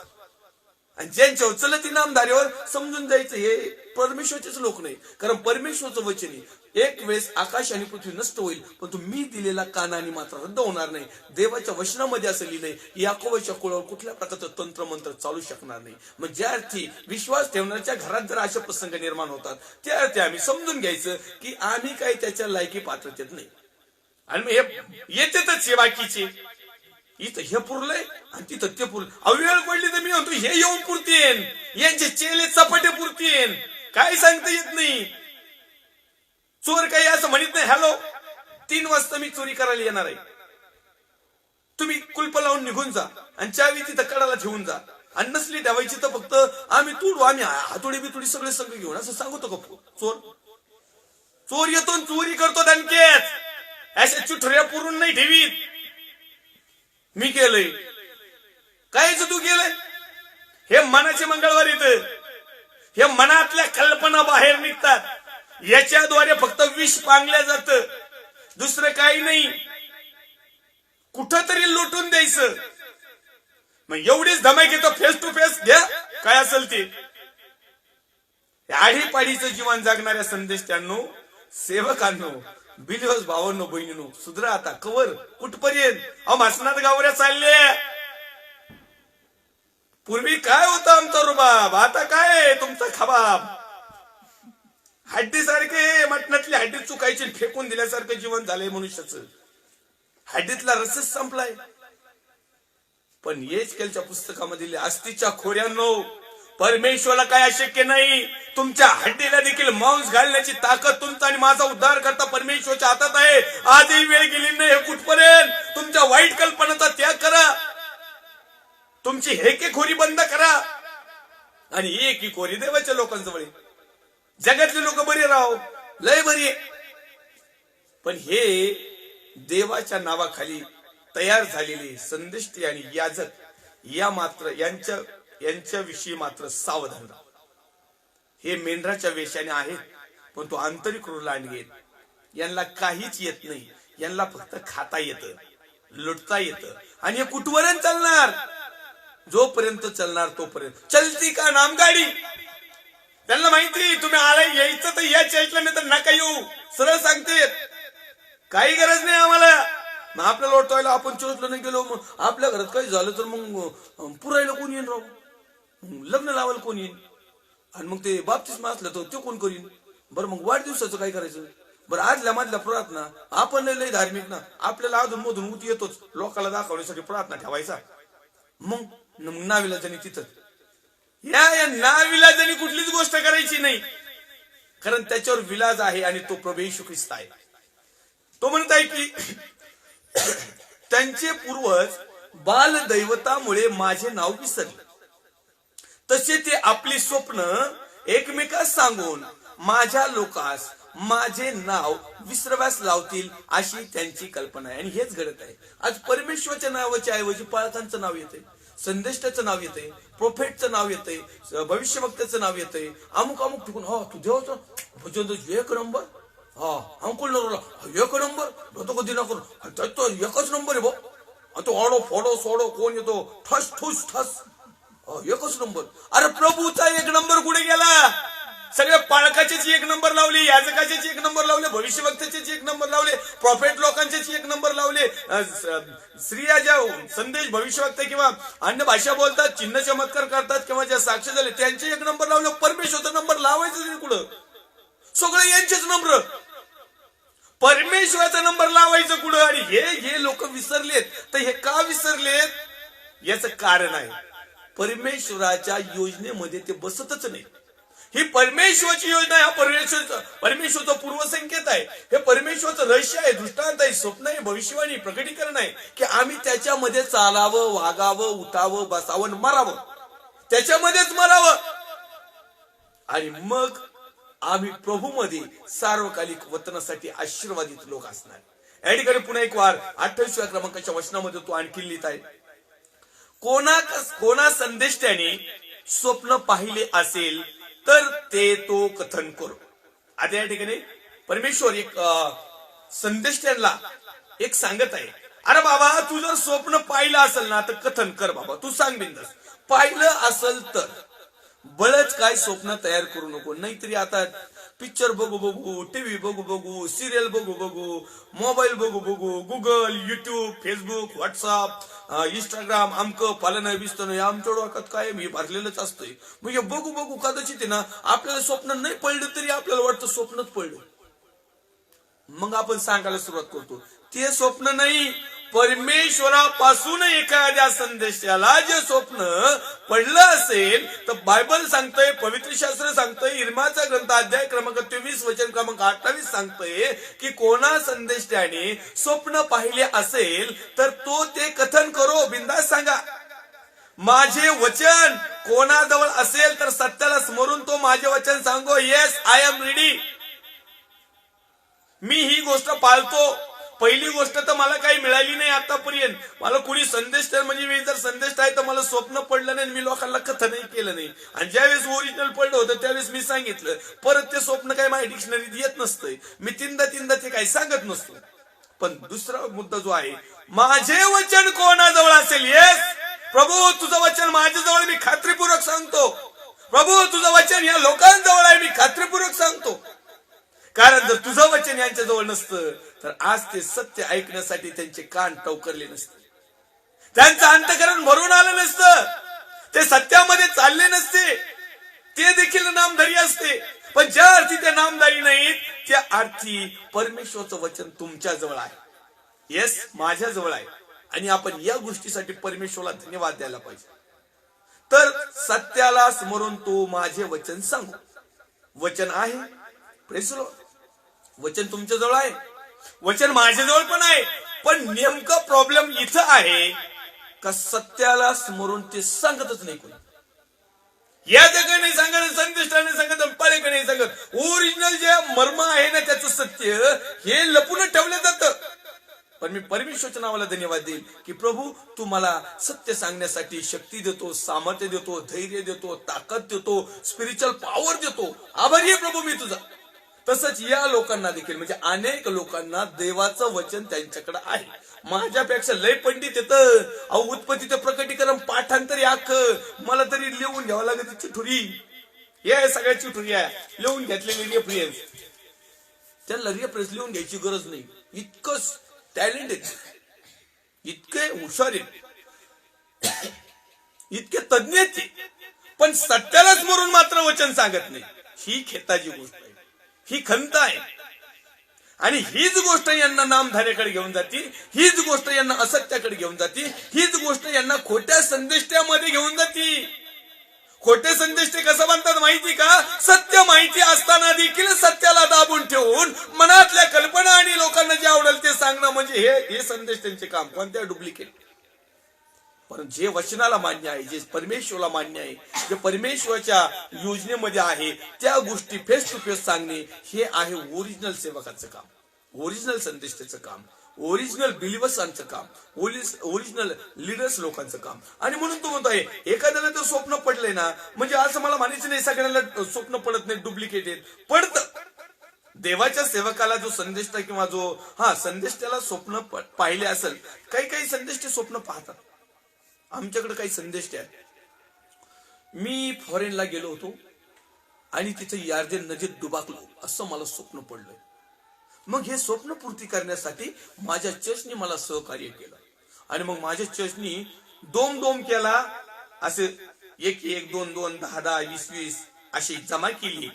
आणि ज्यांच्यावर चलती नामधारीवर समजून जायचं हे परमेश्वरचेच लोक नाही, कारण परमेश्वरचं वचन आहे एक वेळेस आकाश आणि पृथ्वी नष्ट होईल पण तुम्ही दिलेला कानानी मात्र रद्द होणार नाही. देवाच्या वचनामध्ये असं लिहिलंय, याकोबाच्या कुळावर कुठल्या प्रकारचं तंत्र मंत्र चालू शकणार नाही. मग ज्या अर्थी विश्वास ठेवण्याच्या घरात जर असे प्रसंग निर्माण होतात त्या अर्थी आम्ही समजून घ्यायचं की आम्ही काही त्याच्या लायकी पात्रतेत नाही. आणि मग हे येतेच हे बाकीचे, इथं हे पुरलंय आणि तिथं ते पुरलं. अवेळ पडली तर मी म्हणतो हे येऊन पुरतीन, यांचे चेले चपाटे पुरतीन, काय सांगता येत नाही. चोर काही असं म्हणत नाही, हॅलो 3 वाजता मी चोरी करायला येणार आहे, तुम्ही कुलप लावून निघून जा आणि चावी तिथं कडाला ठेवून जा, आणि नसली ठेवायची तर फक्त आम्ही तोडू, आम्ही हातोडी बितोडी सगळे संघ घेऊन, असं सांगतो का चोर. चोर येतो चोरी करतो दणकेच, अशा चुठऱ्या पुरून नाही ठेवीत. मी केलंय कायच तू केलंय, हे मनाचे मंगळवार येतं, हे मनातल्या कल्पना बाहेर निघतात, याच्याद्वारे फक्त विष पांगल्या जातं, दुसरं काही नाही. कुठंतरी लुटून द्यायचं, मग एवढीच धमक येतो फेस टू फेस घ्या काय असेल ते. आढीपाडीचं जीवन जगणाऱ्या संदेष्ट्यांनो, सेवकांनो, बिलिव्हर्स भावांनो, बहिणींनो, सुधरा आता. कवर कुठपर्यंत म्हसनात गावऱ्या चालल्या. पूर्वी काय होतं आमचा रुबाब, आता काय तुमचा खबाब. हड्डी सारखे मटणातली हड्डी चुकायची फेकून दिल्यासारखं जीवन झालंय मनुष्याचं. हड्डीतला रसच संपलाय. पण येजकेलच्या पुस्तकामध्ये अस्थिच्या खोऱ्यांनो, परमेश्वराला काय अशक्य नाही. तुमच्या हड्डीला देखील मांस घालण्याची ताकद तुमचा आणि माझा उद्धार करता परमेश्वराच्या हातात आहे. आजही वेळ गेली नाही. हे कुठपर्यंत? तुमच्या वाईट कल्पनाचा त्याग करा, तुमची हेकेखोरी बंद करा आणि एकीखोरी देवाच्या लोकांजवळ. जगातले लोक बरे राहो, लय बरी, पण हे देवाच्या नावाखाली तयार झालेले संदेष्टी आणि याजक यांच्याविषयी मात्र सावधान राहा. हे मेंढराच्या वेशाने आहेत, पण तो आंतरिक लांडगे. यांना काहीच येत नाही. यांना फक्त खाता येतं, लुटता येतं. आणि हे कुठपर्यंत चालणार? जोपर्यंत चालणार तोपर्यंत. चलती का नाम गाडी. त्यांना माहिती तुम्ही आलाय, यायचं तर या चर्चला, नाही तर नका येऊ. सरळ सांगते, काही गरज नाही आम्हाला. मग आपल्याला ओळखायला आपण चर्चला नाही गेलो, मग आपल्या घरात काही झालं तर मग पुरायला कोण येईन राहू, लग्न लावायला कोण येईन, आणि मग ते बाप्तिस्मा असलं तर ते कोण करीन. बरं मग वाढदिवसाचं काय करायचं. बरं आदल्या मधल्या प्रार्थना, आपण लय धार्मिक ना, आपल्याला अधून मधून उती येतोच, लोकांना दाखवण्यासाठी प्रार्थना ठेवायचा. मग नाविलाजाने तिथं या नाविलाजाने कुठलीच गोष्ट करायची नाही, कारण त्याच्यावर विलाज आहे आणि तो प्रभू येशू ख्रिस्त आहे. तो म्हणत आहे की त्यांचे पूर्वज बाल दैवतामुळे माझे नाव विसरले, तसे ते आपली स्वप्न एकमेकास सांगून माझ्या लोकास माझे नाव विसरवास लावतील, अशी त्यांची कल्पना आहे. आणि हेच घडत आहे. आज परमेश्वराच्या नावाच्या ऐवजी पाळकांचं नाव येते, संदेष्टाचं नाव येते, प्रोफेटचं नाव येते, भविष्यवक्त्याचं नाव येते, अमुक अमुक ठिकून. हा तू देवाचा भजन एक नंबर, हा अंकुल नवरा एक नंबर, तो कधी ना करू तो एकच नंबर आहे भाऊ. तो ऑडो फोडो सोडो कोण येतो, ठस ठुस ठस, एकच नंबर. अरे प्रभूचा एक नंबर कुठे गेला? सगळ्या पाळकाचेच एक नंबर लावले, याजकाचेच एक नंबर लावले, भविष्यवक्त्याचेच एक नंबर लावले, प्रॉफेट लोकांचेच एक नंबर लावले, स्त्रिया ज्या संदेश भविष्यवक्ते किंवा अन्य भाषा बोलतात, चिन्ह चमत्कार करतात किंवा ज्या साक्ष झाले त्यांचे एक नंबर लावले. परमेश्वरचा नंबर लावायचं नाही कुठं, सगळे यांचेच नंबर. परमेश्वराचा नंबर लावायचं कुठं? आणि हे लोक विसरलेत. तर हे का विसरलेत? याचं कारण आहे, परमेश्वराच्या योजनेमध्ये ते बसतच नाही. ही परमेश्वराची योजना आहे, हा परमेश्वरचा पूर्वसंकेत आहे, हे परमेश्वरचं रहस्य आहे, दृष्टांत आहे, स्वप्न आहे, भविष्यवाणी, प्रकटीकरण आहे की आम्ही त्याच्यामध्ये चालावं, वागावं, उठावं, बसावं, मरावं, त्याच्यामध्येच मरावं. आणि मग आम्ही प्रभूमध्ये सार्वकालिक वतनासाठी आशीर्वादित लोक असणार. या ठिकाणी पुन्हा एक वार 28व्या क्रमांकाच्या वचनामध्ये तो आणखी लिहित आहे, कोणा संदेष्ट्याने स्वप्न पाहिले असेल तर ते तो कथन करो. आता या ठिकाणी परमेश्वर एक संदेष्ट्यांना एक सांगत आहे, अरे बाबा तू जर स्वप्न पाहिलं असेल ना तर कथन कर बाबा, तू सांग बिंदास. पाहिलं असेल तर बळच काय स्वप्न तयार करू नको. नाहीतरी आता पिक्चर बघू बघू, टीव्ही बघू बघू, सिरियल बघू बघू, मोबाईल बघू बघू, Google, YouTube, Facebook, WhatsApp, Instagram, आमकं पालन विस्तन आमच्या डोक्यात काय मी भरलेलंच असतंय. म्हणजे बघू बघू कदाचित ना आपल्याला स्वप्न नाही पडलं तरी आपल्याला वाटतं स्वप्नच पडलं. मग आपण सांगायला सुरुवात करतो ते स्वप्न नाही, परमेश्वरापासून एखाद्या संदेशाला जे स्वप्न पडलं असेल तर बायबल सांगतंय, पवित्र शास्त्र सांगतंय, इर्माचा ग्रंथ अध्याय क्रमांक 23 वचन क्रमांक 28 सांगतंय की कोणा संदेशाने स्वप्न पाहिले असेल तर तो ते कथन करो, बिंदास सांगा. माझे वचन कोणाजवळ असेल तर सत्याला स्मरून तो माझे वचन सांगो. Yes I am ready. मी ही गोष्ट पाळतो. पहिली गोष्ट तर मला काही मिळाली नाही आतापर्यंत. मला कुणी संदेश म्हणजे मी जर संदेश आहे तर मला स्वप्न पडलं नाही, मी लोकांना कथनही केलं नाही. आणि ज्यावेळेस ओरिजिनल पडलं होतं त्यावेळेस मी सांगितलं, परत ते स्वप्न काही माझ्या डिक्शनरीत येत नसतंय, मी तीनदा ते काही सांगत नसतो. पण दुसरा मुद्दा जो आहे, माझे वचन कोणाजवळ असेल, येस प्रभू तुझं वचन माझ्याजवळ मी खात्रीपूर्वक सांगतो. प्रभू तुझं वचन या लोकांजवळ आहे मी खात्रीपूर्वक सांगतो. कारण जर तुझं वचन यांच्याजवळ नसतं तर आज ते सत्य ऐकण्यासाठी त्यांचे कान टवकरले नसते, त्यांचं अंतःकरण भरून आलं नसतं, ते सत्यामध्ये चालले नसते. ते देखील नामधारी असते, पण ज्या अर्थी ते नामधारी नाहीत त्या अर्थी परमेश्वरचं वचन तुमच्या जवळ आहे, येस माझ्याजवळ आहे. आणि आपण या गोष्टीसाठी परमेश्वराला धन्यवाद द्यायला पाहिजे. तर सत्याला स्मरून तो माझे वचन सांगू. वचन आहे, प्रेज द लॉर्ड. वचन तुमच्या जवळ आहे, वचन माझ्याजवळ पण आहे. पण नेमका प्रॉब्लेम इथं आहे का सत्याला स्मरून ते सांगतच नाही कोणी. या जगा नाही सांगत, संदेशाने सांगत, पाळेकडे नाही सांगत. ओरिजिनल जे मर्म आहे ना त्याचं सत्य हे लपून ठेवलं जातं. पण मी परमेश्वरच्या नावाला धन्यवाद देईल की प्रभू तू मला सत्य सांगण्यासाठी शक्ती देतो, सामर्थ्य देतो, धैर्य देतो, ताकद देतो, स्पिरिच्युअल पॉवर देतो. आभारी आहे प्रभू मी तुझा. तसंच या लोकांना देखील म्हणजे अनेक लोकांना देवाचं वचन त्यांच्याकडे आहे. माझ्यापेक्षा लय पंडित येतं. अहो उत्पत्तीचं प्रकटीकरण पाठांतरी अख्ख मला तरी लिहून घ्यावं लागत चिठुरी. हे सगळ्या चिठुरी आहे लिहून घेतलेली रेफरन्स. त्यांना रेफरन्स लिहून घ्यायची गरज नाही. इतकं टॅलेंट आहे, इतके हुशार आहेत, इतके तज्ञ आहेत. पण सत्याला स्मरून मात्र वचन सांगत नाही. ही खेताची गोष्ट आहे, ही खंत आहे. आणि हीच गोष्ट यांना नामधाऱ्याकडे घेऊन जाते, हीच गोष्ट यांना असत्याकडे घेऊन जाते, हीच गोष्ट यांना खोट्या संदेष्ट्यामध्ये घेऊन जाते. खोटे संदेष्टे कसं म्हणतात माहिती का? सत्य माहिती असताना देखील सत्याला दाबून ठेवून मनातल्या कल्पना आणि लोकांना जे आवडेल ते सांगणं म्हणजे हे संदेश त्यांचे काम. कोणत्या डुप्लिकेट. पण जे वचनाला मान्य आहे, जे परमेश्वराला मान्य आहे, जे परमेश्वराच्या योजनेमध्ये आहे त्या गोष्टी फेस टू फेस सांगणे हे आहे ओरिजिनल सेवकाचं काम, ओरिजिनल संदेशाचं काम, ओरिजिनल बिलिव्हर्सांचं काम, ओरिजिनल लीडर्स लोकांचं काम. आणि म्हणून तो म्हणतोय एखाद्याला तर स्वप्न पडलंय ना, म्हणजे असं मला म्हणायचं नाही सगळ्यांना स्वप्न पडत नाही, डुप्लिकेट आहेत, पडतं. देवाच्या सेवकाला जो संदेश किंवा जो संदेश त्याला स्वप्न पाहिले असेल, काही संदेश ते स्वप्न पाहतात. आमच्याकडे काही संदेश आहेत. मी फॉरेनला गेलो होतो आणि तिथे यार्देन नदीत डुबाकलो असं मला स्वप्न पडलं. मग हे स्वप्न पूर्ती करण्यासाठी माझ्या चर्चने मला सहकार्य केलं. आणि मग माझ्या चर्चनी दोम केला, असे 1-1, 2-2, 10-10, 20-20 अशी जमा केली.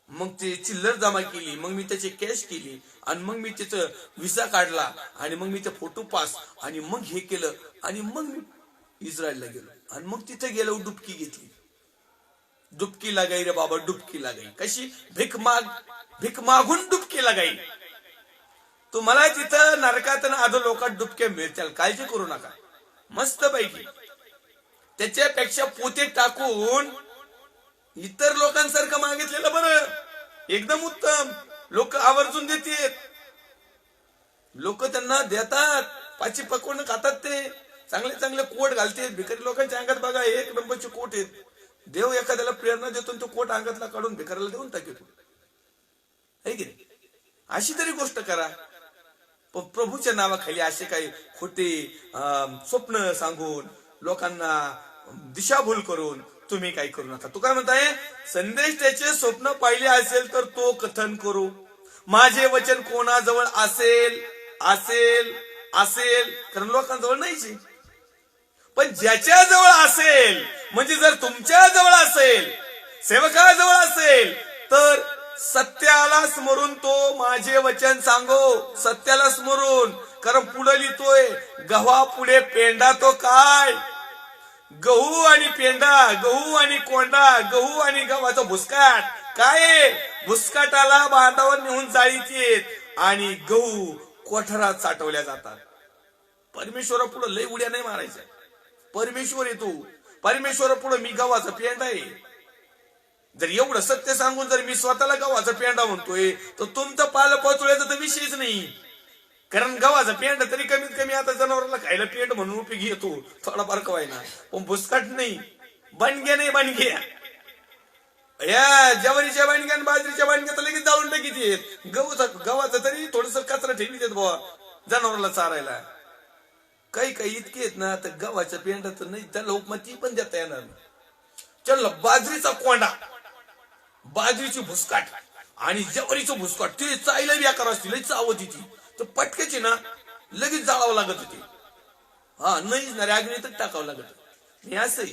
मग ते चिल्लर जमा केली, मग मी त्याची कॅश केली आणि मग मी त्याचं व्हिसा काढला आणि मग मी ते फोटो पास आणि मग हे केलं आणि मग मी इस्रायलला गेलो. आणि मग तिथे गेलो, डुबकी घेतली. डुबकी लागाई रे बाबा, डुबकी लागाई. कशी? भीक मागून डुबकी लागाई. तुम्हाला तिथं नरकात आधो लोकात डुबक्या मिळतील, काळजी करू नका. मस्त पैकी त्याच्यापेक्षा पोते टाकून इतर लोकांसारखं मागितलेलं बरं, एकदम उत्तम. लोक आवर्जून देतात, लोक त्यांना देतात, पाची पकवून खातात. ते चांगले चांगले कोट घालतात. भिकारी लोकांच्या अंगात बघा 1 नंबरचे कोट आहेत. देव एखाद्याला प्रेरणा देतो, तो कोट अंगातला काढून भिकाऱ्याला देऊन टाकतो. आहे की नाही? अशी तरी गोष्ट करा. पण प्रभूच्या नावाखाली असे काही खोटे स्वप्न सांगून लोकांना दिशाभूल करून तुम्ही काही करू नका. तू काय म्हणताय? संदेश त्याचे स्वप्न पाहिले असेल तर तो कथन करू. माझे वचन कोणाजवळ असेल असेल असेल कारण लोकांजवळ नाहीचे. पण ज्याच्याजवळ असेल, म्हणजे जर तुमच्या जवळ असेल, सेवकाजवळ असेल, तर सत्याला स्मरून तो माझे वचन सांगो. सत्याला स्मरून. कारण पुढे लिहितोय गव्हा पुढे पेंडा तो काय? गहू आणि पेंडा, गहू आणि कोंडा, गहू आणि गव्हाचा भुसकाट. काय? भुसकाटाला बांधावर नेऊन जाळीत येत आणि गहू कोठरात साठवल्या जातात. परमेश्वरा पुढे लय उड्या नाही मारायच्या. परमेश्वर येतो. परमेश्वरा पुढे मी गव्हाचा पेंडा आहे. जर एवढं सत्य सांगून जर मी स्वतःला गव्हाचा पेंडा म्हणतोय तर तुमचा पाल पोचवण्याचा तर विषयच नाही. कारण गव्हाचा पेंडा तरी कमीत कमी आता जनावरांना खायला पेंड म्हणून उपयोगी येतो, थोडा बारका व्हायना. पण भुसकाट नाही, बनग्या नाही. बनग्या या ज्वारीच्या बाणग्या आणि बाजरीच्या बाणग्या तर लगेच जाळून टाकीत. गव्हाचा तरी थोडस कचरा ठेवी देत बाबा जनावराला चारायला. काही काही इतके आहेत ना तर गव्हाच्या पेंडात नाही त्याला उपमा ती पण देता येणार नाही. चल बाजरीचा कोंडा, बाजरीची भुसकाट आणि ज्वारीचं भुसकाट ते चायला बेकार असतील, लई चावत ती तर पटक्याची ना लगेच जाळावं लागत होती. हा नाहीच ना अग्नीतच टाकावं लागत. हे असं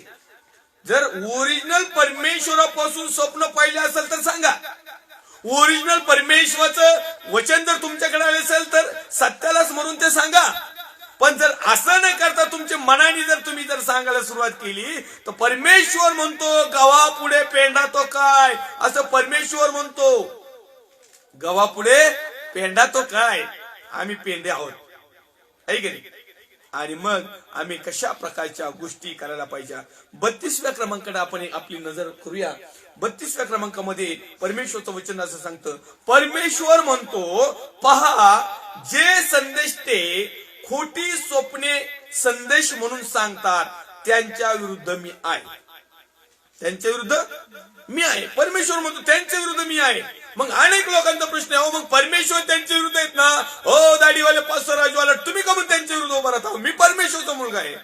जर ओरिजिनल परमेश्वरापासून स्वप्न पाहिले असेल तर सांगा. ओरिजिनल परमेश्वराचं वचन जर तुमच्याकडे आले असेल तर सत्यालाच म्हणून ते सांगा. पण जर असं नाही करता तुमच्या मनाने जर तुम्ही जर सांगायला सुरुवात केली तर परमेश्वर म्हणतो गव्हापुढे पेंडा तो काय, असं परमेश्वर म्हणतो. गव्हापुढे पेंडा तो काय, आम्ही पेंडे आहोत आहे की नाही. आणि मग आम्ही कशा प्रकारच्या गोष्टी करायला पाहिजे. 32व्या क्रमांकाकडे आपण आपली नजर करूया. 32व्या क्रमांकामध्ये परमेश्वरचं वचन असं सांगतं, परमेश्वर म्हणतो पहा जे संदेश ते खोटी स्वप्ने संदेश म्हणून सांगतात त्यांच्या विरुद्ध मी आहे. त्यांच्या विरुद्ध मी आहे. परमेश्वर म्हणतो त्यांच्या विरुद्ध मी आहे. मग अनेक लोकांचा प्रश्न आहे, मग परमेश्वर त्यांच्या विरुद्ध आहेत ना, हो दाढीवाले पास्टर राजवाला तुम्ही का मग त्यांच्या विरुद्ध उभा राहता. मी परमेश्वरचा मुलगा आहे,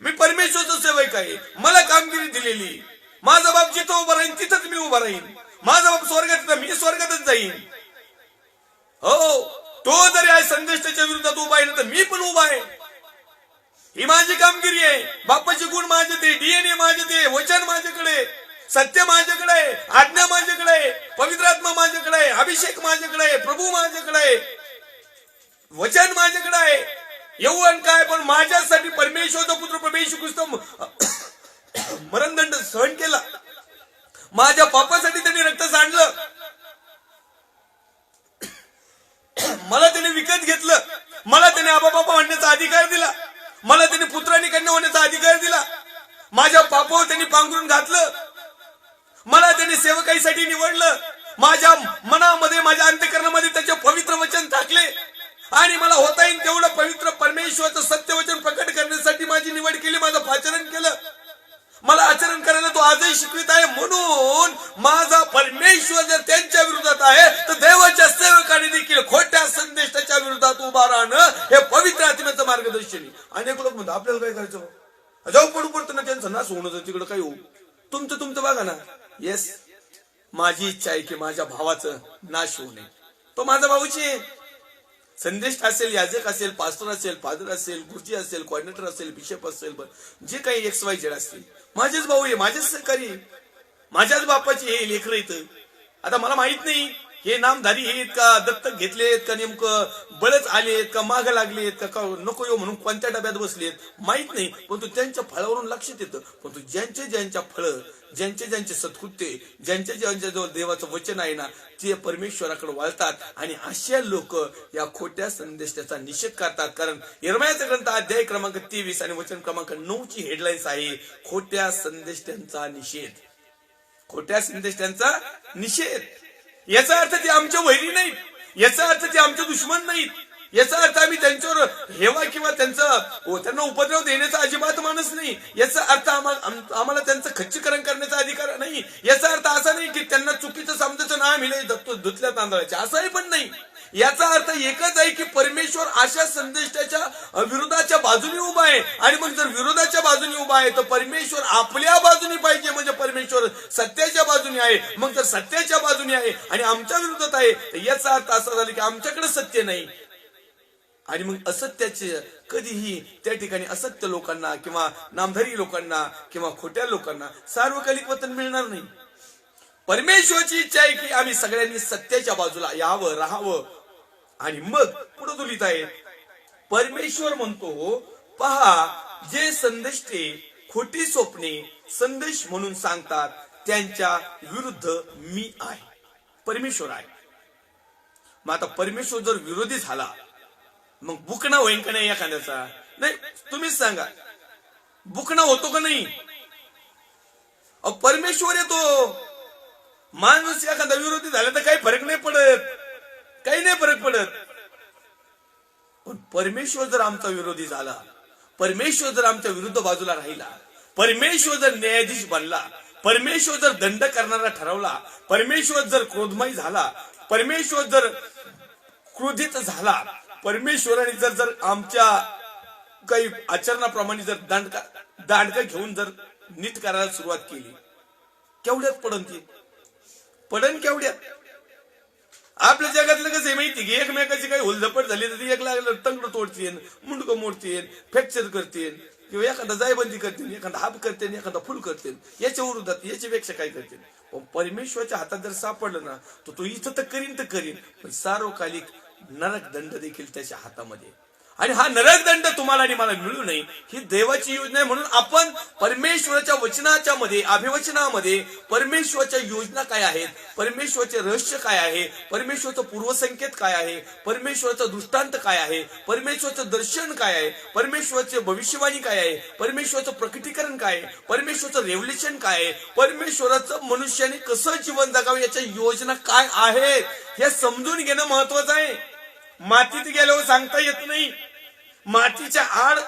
मी परमेश्वरचा सेवक आहे, मला कामगिरी दिलेली. माझा बाप जिथं उभा राहीन तिथंच मी उभा राहीन. माझा बाप स्वर्गात मी स्वर्गातच जाईन. हो तो जरी आहे संदेश त्याच्या विरुद्धात उभा आहे तर मी पण उभा आहे. ही माझी कामगिरी आहे. बापाचे गुण माझे ते, डीएनए माझे ते, वचन माझ्याकडे, सत्य माझ्याकडे आहे, आज्ञा माझ्याकडे आहे, पवित्र आत्मा माझ्याकडे आहे, अभिषेक माझ्याकडे आहे, प्रभू माझ्याकडे आहे, वचन माझ्याकडे आहे. यौवन काय पण माझ्यासाठी परमेश्वरचा पुत्र प्रभू येशू ख्रिस्त मरणदंड सहन केला. माझ्या पापासाठी त्यांनी रक्त सांडलं. मला त्याने विकत घेतलं. मला त्याने आबा बाबा म्हणण्याचा अधिकार दिला. मला त्याने पुत्रांनी कन्या होण्याचा अधिकार दिला. माझ्या पापावर त्यांनी पांघरून घातलं. मला त्याने सेवकाईसाठी निवडलं. माझ्या मनामध्ये माझ्या अंतःकरणामध्ये त्याचे पवित्र वचन टाकले आणि मला होता येईल तेवढं पवित्र परमेश्वराचं सत्य वचन प्रकट करण्यासाठी माझी निवड केली. माझं आचरण केलं. मला आचरण करायला तो आजही शिकवित आहे. म्हणून माझा परमेश्वर जर त्यांच्या विरोधात आहे तर देवाच्या सेवकाने देखील खोट्या संदेश त्याच्या विरोधात उभा राहणं हे पवित्र आत्म्याचं मार्गदर्शन आहे. अनेक लोक म्हणतात आपल्याला काय करायचं, जाऊ पडू पडतो ना त्यांचं नाश होणं, तिकडं काय होऊ, तुमचं बघा ना. येस माझी इच्छा आहे की माझ्या भावाचं नाश होऊ नये. तो माझा भाऊची आहे. संदेश असेल, याजक असेल, पास्टर असेल, फादर असेल, गुरुजी असेल, कॉर्डिनेटर असेल, बिशप असेल, जे काही XYZ असतील माझेच भाऊ आहे, माझेच सहकारी, माझ्याच बापाची हे लेकरं इथं. आता मला माहित नाही हे नामधारी आहेत का, दत्तक घेतलेत का, नेमकं बळच आलेत का, माग लागलेत का, नको येऊ म्हणून कोणत्या डब्यात बसलेत माहित नाही. पण त्यांच्या फळावरून लक्षात येतं. पण ज्यांच्या फळं, ज्यांचे सत्कृत्य, ज्यांच्या जवळ देवाचं वचन आहे ना ते परमेश्वराकडे वळतात आणि अशा लोक या खोट्या संदेशाचा निषेध करतात. कारण यिर्मयाचा ग्रंथ अध्याय क्रमांक 23 आणि वचन क्रमांक 9 ची हेडलाईन्स आहे खोट्या संदेशांचा निषेध. खोट्या संदेशांचा निषेध. याचा अर्थ ते आमच्या वैरी नाहीत, याचा अर्थ ते आमचे दुश्मन नाहीत, याचा अर्थ आम्ही त्यांच्यावर हेवा किंवा त्यांना उपद्रव देण्याचा अजिबात मानस नाही. याचा अर्थ आम्हाला त्यांचं खच्चीकरण करण्याचा अधिकार नाही. याचा अर्थ असा नाही की त्यांना चुकीचं समजायचं नाव मिळेल धुतल्या तांदळाचे, असंही पण नाही. याचा अर्थ एकच आहे की परमेश्वर अशा संदेशाच्या विरोधाच्या बाजूने उभा आहे. आणि मग जर विरोधाच्या बाजूने उभा आहे तर परमेश्वर आपल्या बाजूने पाहिजे, म्हणजे परमेश्वर सत्याच्या बाजूने आहे. मग जर सत्याच्या बाजूने आहे आणि आमच्या विरोधात आहे तर याचा अर्थ असा झाला की आमच्याकडे सत्य नाही. आणि मग असत्याचे कधीही त्या ठिकाणी असत्य लोकांना किंवा नामधारी लोकांना किंवा खोट्या लोकांना सार्वकालिक वतन मिळणार नाही. परमेश्वराची इच्छा आहे की आम्ही सगळ्यांनी सत्याच्या बाजूला यावं, राहावं. आणि मग पुढे तुलित आहे परमेश्वर म्हणतो पहा जे संदेश ते खोटी स्वप्ने संदेश म्हणून सांगतात त्यांच्या विरुद्ध मी आहे. परमेश्वर आहे. मग आता परमेश्वर जर विरोधी झाला मग बुकणा होईल का नाही एखाद्याचा? नाही, तुम्हीच सांगा बुकणा होतो का नाही? परमेश्वर येतो. माणूस एखादा विरोधी झाला तर काही फरक नाही पडत, काही नाही फरक पडत. पण परमेश्वर जर आमचा विरोधी झाला, परमेश्वर जर आमच्या विरुद्ध बाजूला राहिला, परमेश्वर जर न्यायाधीश बनला, परमेश्वर जर दंड करणारा ठरवला, परमेश्वर जर क्रोधमय झाला, परमेश्वर जर क्रोधित झाला, परमेश्वराने जर आमच्या काही आचरणाप्रमाणे जर दांडका घेऊन जर नीट करायला सुरुवात केली, केवढ्यात पडन केवढ्यात. आपल्या जगातलं कसं आहे माहिती की एकमेकाची काही हुलझपट झाली तर ती एक लागलं तंगड तोडतील, मुंडकं मोडतील, फ्रॅक्चर करतील, किंवा एखादा जायबंदी करतील, एखादा हाफ करतील, एखादा फुल करतील, याच्या विरोधात याच्यापेक्षा काय करतील. पण परमेश्वराच्या हातात जर सापडलं ना तर तो इथं तर करीन, पण सार्वकालिक नरक दंड देखील त्याच्या हातामध्ये. आणि हा नरक दंड तुम्हाला आणि मला मिळू नये ही देवाची योजना आहे. म्हणून आपण परमेश्वराच्या वचनाच्या मध्ये, अभिवचनामध्ये परमेश्वराच्या योजना काय आहेत, परमेश्वराचे रहस्य काय आहे, परमेश्वराचं पूर्वसंकेत काय आहे, परमेश्वराचं दृष्टांत काय आहे, परमेश्वराचं दर्शन काय आहे, परमेश्वराचे भविष्यवाणी काय आहे, परमेश्वराचं प्रकटीकरण काय आहे, परमेश्वराचं रेव्हलेशन काय आहे, परमेश्वराचं मनुष्याने कसं जीवन जगावं याच्या योजना काय आहेत हे समजून घेणं महत्वाचं आहे. मातीत गेल्यावर सांगता येत नाही. मातीच्या आड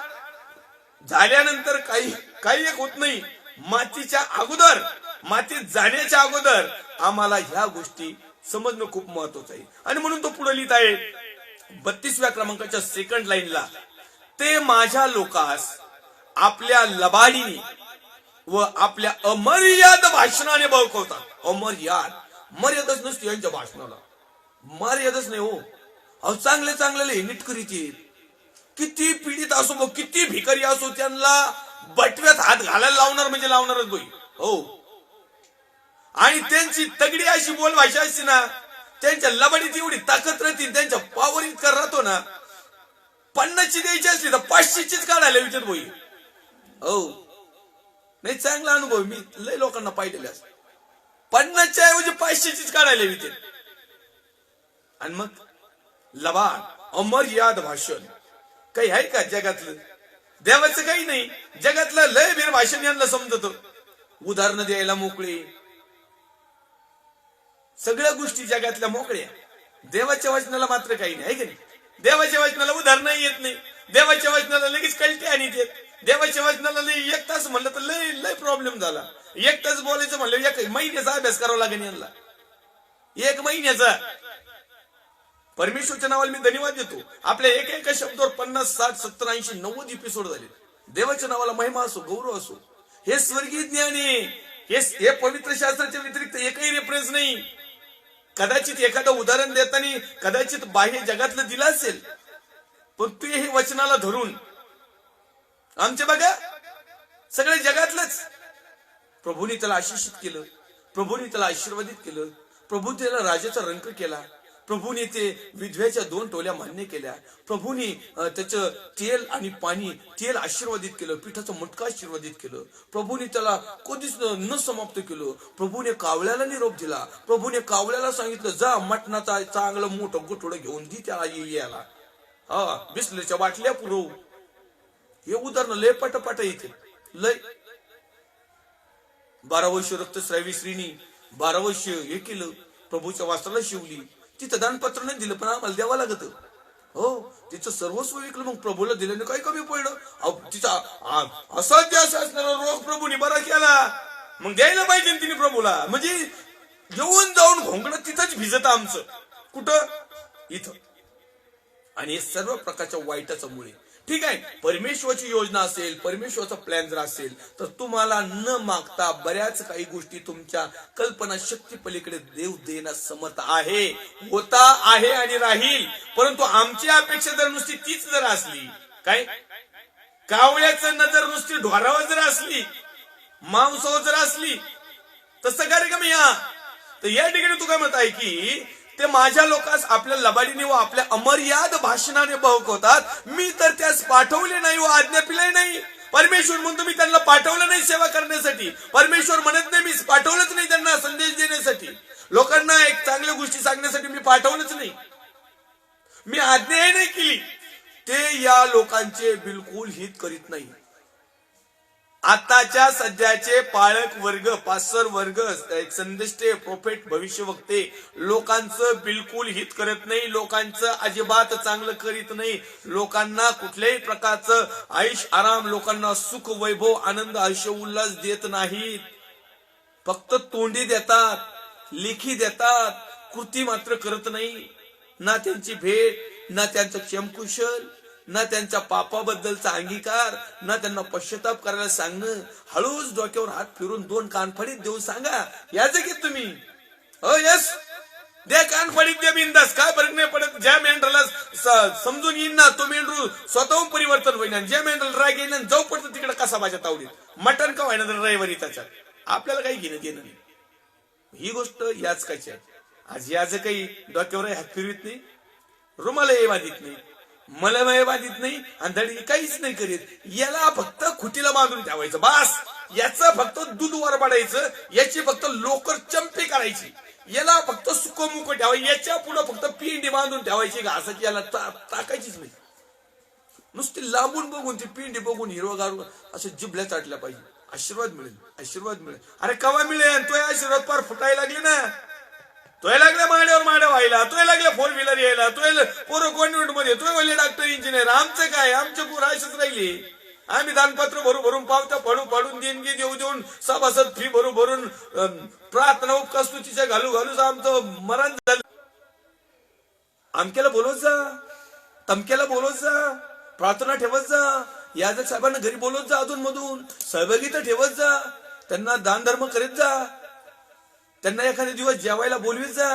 झाल्यानंतर काही एक होत नाही. मातीच्या अगोदर, मातीत जाण्याच्या अगोदर आम्हाला ह्या गोष्टी समजणं खूप महत्वाचं आहे. आणि म्हणून तो पुढे लिहित आहे 32व्या क्रमांकाच्या सेकंड लाईनला, ते माझ्या लोकास आपल्या लबाडीने व आपल्या अमर्याद भाषणाने बळकवतात. मर्यादाच नसते यांच्या भाषणाला, मर्यादाच नाही हो. अहो चांगले नीट करीत येत, किती पीडित असो, किती भिकारी असो, त्यांना बटव्यात हात घालायला लावणार म्हणजे लावणारच बोई हो. आणि त्यांची तगडी अशी बोल भाषा असते ना, त्यांच्या लबाडीत एवढी ताकद राहते, त्यांच्या पावर इतका राहतो ना, 50ची द्यायची असली तर 500चीच काढायला विचार बोई हो. नाही, चांगला अनुभव मी लय लोकांना पाहिलेले असते, 50च्या ऐवजी 500चीच काढायला विचार. आणि मग लबाड, अमर्याद भाषण काही आहे का जगातलं? देवाचं काही नाही. जगातलं लय बेर भाषण यांना समजत, उदाहरणं द्यायला मोकळे, सगळ्या गोष्टी जगातल्या मोकळ्या. देवाच्या वचनाला मात्र काही नाही, आहे की नाही? देवाच्या वचनाला उदाहरण येत नाही, देवाच्या वचनाला लगेच कल्टी आणि येत. देवाच्या वचनाला लय 1 तास म्हणलं तर लय प्रॉब्लेम झाला. 1 तास बोलायचं म्हणलं 1 महिन्याचा अभ्यास करावा लागेल यांना, 1 महिन्याचा. परमेश्वरच्या नावाला मी धन्यवाद देतो. आपल्या एका शब्दावर 50, 60, 70, 80, 90 एपिसोड झाले. देवाच्या नावाला महिमा असो, गौरव असो. हे स्वर्गीय ज्ञान आहे. हे पवित्र शास्त्राच्या व्यतिरिक्त एकही रेफरन्स नाही. कदाचित एखादं उदाहरण देताना कदाचित बाह्य जगातलं दिलं असेल, पण ते हे वचनाला धरून आमचे बघा सगळे जगातलंच. प्रभूने त्याला आशिषित केलं, प्रभूने त्याला आशीर्वादित केलं, प्रभू त्याला राजाचा रंक केला, प्रभूने ते विधवेच्या 2 टोल्या मान्य केल्या, प्रभूने त्याचं तेल आशीर्वादित केलं, पिठाचं मटका आशीर्वादित केलं, प्रभूने त्याला कधीच न समाप्त केलं, प्रभूने कावळ्याला निरोप दिला, प्रभूने कावळ्याला सांगितलं जा मटणाचा चांगलं मोठं गुठोडं घेऊन दी त्याला यायला, बिस्लरीच्या बाटल्या पुरवू. हे उदाहरण लय पटपट येते. लय 12 वर्ष रक्तस्रावी स्त्रीनी 12 वर्ष हे केलं, प्रभूच्या वस्त्राला शिवली. तिथं दानपत्र नाही दिलं, पण आम्हाला द्यावं लागत हो. तिचं सर्वस्व विकलं, मग प्रभूला दिल्याने काही कमी पडलं? तिचा असाध्य असणारा रोग प्रभूने बरा केला, मग द्यायला पाहिजे तिने प्रभूला. म्हणजे येऊन जाऊन घोंगडं तिथंच भिजत आमचं, कुठं इथं. आणि हे सर्व प्रकारच्या वाईटाचं मुळे. ठीक आहे, परमेश्वराची योजना असेल, परमेश्वराचा प्लॅन जर असेल तर तुम्हाला न मागता बऱ्याच काही गोष्टी तुमच्या कल्पना शक्ती पलीकडे देव देण्यास समर्थ आहे, होता आहे आणि राहील. परंतु आमची अपेक्षा जर नुसती तीच जर असली, काय कावळ्याचं नजर नुसती ढोरावर जर असली, मांसावर जर असली, तसं कार्यक्रम या तर या ठिकाणी तू काय म्हणत आहे की ते माझ्या लोकांस आपल्या लबाडीने व आपल्या अमर्याद भाषणाने बहकवतात, मी तर त्यास पाठवले नाही व आज्ञापिले नाही. परमेश्वर म्हणतो मी त्यांना पाठवलं नाही सेवा करण्यासाठी. परमेश्वर म्हणत नाही मी पाठवलंच नाही त्यांना संदेश देण्यासाठी, लोकांना एक चांगल्या गोष्टी सांगण्यासाठी मी पाठवलंच नाही, मी आज्ञाही नाही केली. ते या लोकांचे बिलकुल हित करीत नाही. आताच्या सध्याचे पाळक वर्ग, पास्टर वर्ग, संदेष्टे, प्रोफेट, भविष्यवक्ते लोकांचं बिलकुल हित करत नाही, लोकांचं अजिबात चांगलं करीत नाही, लोकांना कुठल्याही प्रकारचं आयुष आराम, लोकांना सुख, वैभव, आनंद, आयुष्य, उल्हास देत नाहीत. फक्त तोंडी देतात, लेखी देतात, कृती मात्र करत नाही. ना त्यांची भेट, ना त्यांचं क्षमकुशल, ना त्यांच्या पापाबद्दलचा अंगीकार, ना त्यांना पश्चाताप करायला सांगणं. हळूच डोक्यावर हात फिरून 2 कानफडीत देऊन सांगा, याचं की तुम्ही हो यस द्या, कानफडीत द्या बिंदास, काय फरक नाही पडत. ज्या मेंढराला समजून येईन ना तो मेंढरू स्वतःहून परिवर्तन होईना. ज्या मेंढराला राग येईन जाऊ पडतं तिकडे कसा भाज्या तावडीत मटण का व्हायना तर रविवारी त्याच्यात आपल्याला काही घेणं देणं नाही. ही गोष्ट याच कायची आहे. आज याच काही डोक्यावर हात फिरवित नाही, रुमाला बांधित नाही, मला बांधित नाही, आणि धडी काहीच नाही करीत. याला फक्त खुटीला बांधून ठेवायचं बास. याचं फक्त दूध वर पाडायचं, याची फक्त लोकर चंपी करायची, याला फक्त सुकोमुक ठेवायचं, याच्या पुढे फक्त पिंडी बांधून ठेवायची, घासाची याला टाकायचीच नाही. नुसती लांबून बघून ती पिंडी बघून हिरवगार असं जिभल्या चाटल्या पाहिजे. आशीर्वाद मिळेल, आशीर्वाद मिळेल. अरे कवा मिळेल? तो आशीर्वाद पार फुटायला लागले ना, तोय लागले माड्यावर माड्या व्हायला, तोय लागले 4 व्हीलर यायला, तोय पोरं कॉन्व्हेंट मध्ये, तोय वळले डॉक्टर इंजिनियर. आमचं काय? आमचे पोरं असेच राहिले. आम्ही दानपत्र भरून पावत्या पाडून देणगी देऊन सभासद फी भरून प्रार्थना उपकास्तुतीच्या घालूच आमचं मरण झालं. आमक्याला बोलवत जा, तमक्याला बोलवत जा, प्रार्थना ठेवत जा, याजक साहेबांना घरी बोलवत जा, अधून मधून सहभागी तर ठेवत जा, त्यांना दान धर्म करीत जा, त्यांना एखाद्या दिवस जेवायला बोलवीत जा,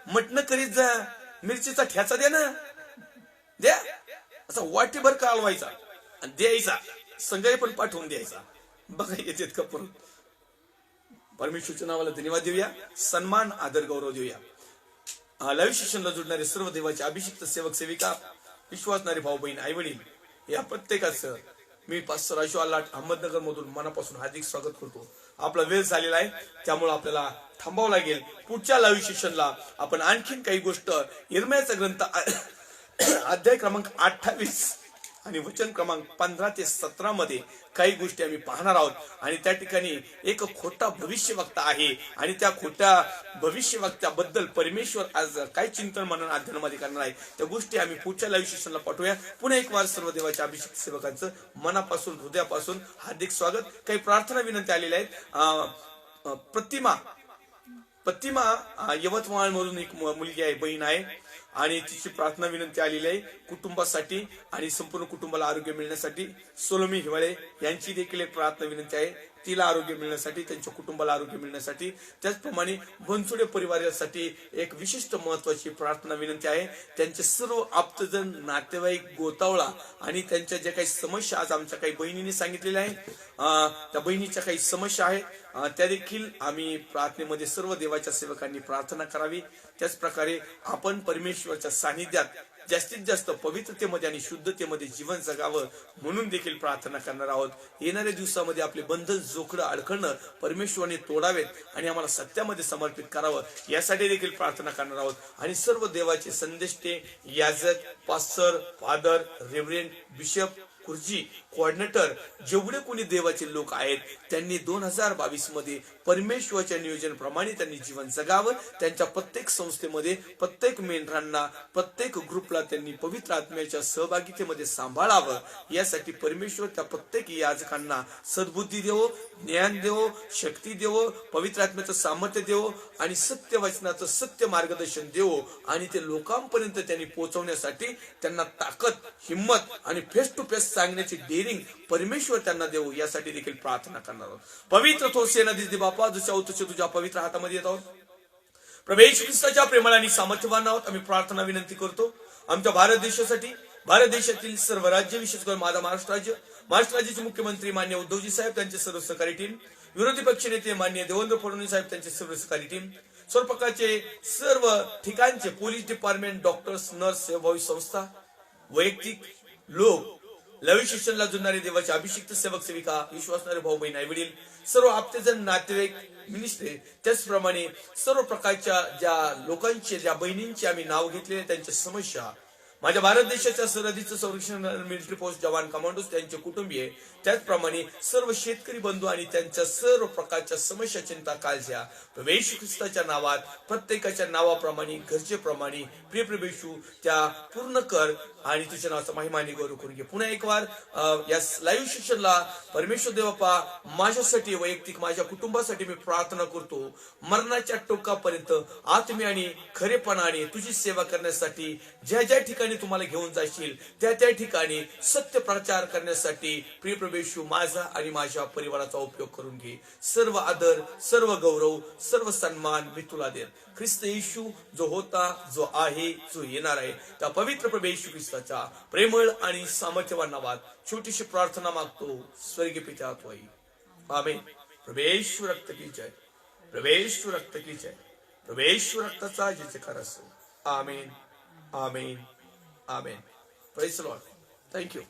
मटण करीत जा, मिरचीचा ठ्याचा द्या ना, द्या. असा वाटीभर कालवायचा आणि द्यायचा, संघही पण पाठवून द्यायचा. बघा येतात का परत. परमेश्वरच्या नावाला धन्यवाद देऊया, सन्मान आदर गौरव देऊया. लाईव्ह सेशनला जुडणारे सर्व देवाचे अभिषिक्त सेवक सेविका, विश्वासणारे भाऊ बहीण आई वडील, या प्रत्येकाचं मी पास्टर आशु आलाट अहमदनगर मधून मनापासून हार्दिक स्वागत करतो. आपला वेळ झालेला आहे, त्यामुळे आपल्याला थांबावं लागेल. पुढच्या लाईव्ह सेशनला आपण आणखीन काही गोष्ट इर्म्याचा ग्रंथ अध्याय क्रमांक 28 आणि वचन क्रमांक 15 ते 17 मध्ये काही गोष्टी आम्ही पाहणार आहोत. आणि त्या ठिकाणी एक खोटा भविष्यवक्ता आहे, आणि त्या खोट्या भविष्यवक्त्याबद्दल परमेश्वर आज काय चिंतन मनन अध्ययनामध्ये करणार आहे. त्या गोष्टी आम्ही पुढच्या लाईव्ह सेशनला पाठवूया. पुन्हा एक वार सर्व देवाच्या अभिषेक सेवकांचं मनापासून हृदयापासून हार्दिक स्वागत. काही प्रार्थना विनंती आलेल्या आहेत. प्रतिमा यवतमाळ मधून एक मुलगी आहे, बहीण आहे, आणि तिची प्रार्थना विनंती आलेली आहे कुटुंबासाठी आणि संपूर्ण कुटुंबाला आरोग्य मिळण्यासाठी. सोलोमी हिवाळे यांची देखील एक प्रार्थना विनंती आहे, तिला आरोग्य मिळण्यासाठी, त्यांच्या कुटुंबाला आरोग्य मिळण्यासाठी. त्याचप्रमाणे बनसोडे परिवारासाठी एक विशिष्ट महत्वाची प्रार्थना विनंती आहे. त्यांचे सर्व आप्तजन, नातेवाईक, गोतावळा आणि त्यांच्या ज्या काही समस्या आज आमच्या काही बहिणींनी सांगितलेल्या आहेत, त्या बहिणीच्या काही समस्या आहेत, त्या देखील आम्ही प्रार्थनेमध्ये सर्व देवाच्या सेवकांनी प्रार्थना करावी. त्याच प्रकारे आपण परमेश्वराच्या सानिध्यात जास्तीत जास्त पवित्रतेमध्ये आणि शुद्धतेमध्ये जीवन जगावं म्हणून देखील प्रार्थना करणार आहोत. येणाऱ्या दिवसामध्ये आपले बंधन, जोखडं, अडखळणं परमेश्वराने तोडावेत आणि आम्हाला सत्यामध्ये समर्पित करावं यासाठी देखील प्रार्थना करणार आहोत. आणि सर्व देवाचे संदेष्टे, याजक, पास्टर, फादर, रेव्हरेंड, बिशप, खुर्ची, कोऑर्डिनेटर, जेवढे कोणी देवाचे लोक आहेत त्यांनी 2022 मध्ये परमेश्वराच्या नियोजनाप्रमाणे त्यांनी जीवन जगावं. त्यांच्या प्रत्येक संस्थेमध्ये, प्रत्येक मेंढरांना, प्रत्येक ग्रुपला त्यांनी पवित्र आत्म्याच्या सहभागितेमध्ये सांभाळावं. यासाठी परमेश्वर त्या प्रत्येक याजकांना सद्बुद्धी देवो, ज्ञान देवो, शक्ती देवो, पवित्र आत्म्याचं सामर्थ्य देवो आणि सत्य वचनाचं सत्य मार्गदर्शन देवो. आणि ते लोकांपर्यंत त्यांनी पोहोचवण्यासाठी त्यांना ताकद, हिंमत आणि फेस टू फेस सांगण्याची डेअरिंग परमेश्वर त्यांना देऊ यासाठी देखील प्रार्थना करणार आहोत. पवित्र तो सेनाधीश बापा, दुसऱ्या उतरचे तुझ्या पवित्र हातामध्ये येत आहोत. प्रभू येशू ख्रिस्ताच्या प्रेमाने आणि सामर्थ्यवान आहोत. आम्ही प्रार्थना विनंती करतो आमच्या भारत देशासाठी, भारत देशातील सर्व राज्य, विशेष करून माझा महाराष्ट्र राज्याचे मुख्यमंत्री मान्य उद्धवजी साहेब, त्यांचे सर्व सहकारी टीम, विरोधी पक्ष नेते मान्य देवेंद्र फडणवीस साहेब, त्यांचे सर्व सहकारी टीम, सर्व प्रकारचे सर्व ठिकाणचे पोलीस डिपार्टमेंट, डॉक्टर्स, नर्स, सेवाभावी संस्था, वैयक्तिक लोक, लाईव्ह सेशनला जुळणारे देवाचे अभिषिक्त सेवक सेविका, विश्वासणारे भाऊ बहीण आई वडील, सर्व आप्तेजन, नातेवाईक, मिनिस्ट्री, त्याचप्रमाणे सर्व प्रकारच्या ज्या लोकांचे, ज्या बहिणींचे आम्ही नाव घेतलेले, त्यांच्या समस्या, माझ्या भारत देशाच्या सरहदीचं संरक्षण, मिलिटरी पोस्ट जवान, कमांडोज, त्यांचे कुटुंबीय, त्याचप्रमाणे सर्व शेतकरी बंधू आणि त्यांच्या सर्व प्रकारच्या समस्या, चिंता, काळज्या येशू ख्रिस्ताच्या नावात प्रत्येकाच्या नावाप्रमाणे, गरजेप्रमाणे प्रिय प्रभू त्या पूर्ण कर आणि तुझ्या नावाचा महिमाने गौरव करून घे. पुन्हा एक वार या लाईव्ह सेशनला परमेश्वर देवप्पा माझ्यासाठी, वैयक्तिक माझ्या कुटुंबासाठी मी प्रार्थना करतो. मरणाच्या टोकापर्यंत आत्म्याने, खरेपणाने तुझी सेवा करण्यासाठी ज्या ज्या ठिकाणी ठिकाणी तुम्हाला घेऊन जाशील त्या ठिकाणी सत्य प्रचार करण्यासाठी प्रिय प्रभू येशू माझा आणि माझ्या परिवाराचा उपयोग करून घे. सर्व आदर, सर्व गौरव, सर्व सन्मान मी तुला देत. ख्रिस्त येशू जो होता, जो आहे, जो येणार आहे, त्या पवित्र प्रभू येशू ख्रिस्ताच्या प्रेमळ आणि सामर्थ्यवान नावात छोटीशी प्रार्थना मागतो स्वर्गीय पिता त्वयी. आमेन. प्रभू रक्त की जय, प्रभू रक्त की जय, प्रभू रक्ताचा जयकार असो. Amen, amen, amen. Praise the lord. Thank you.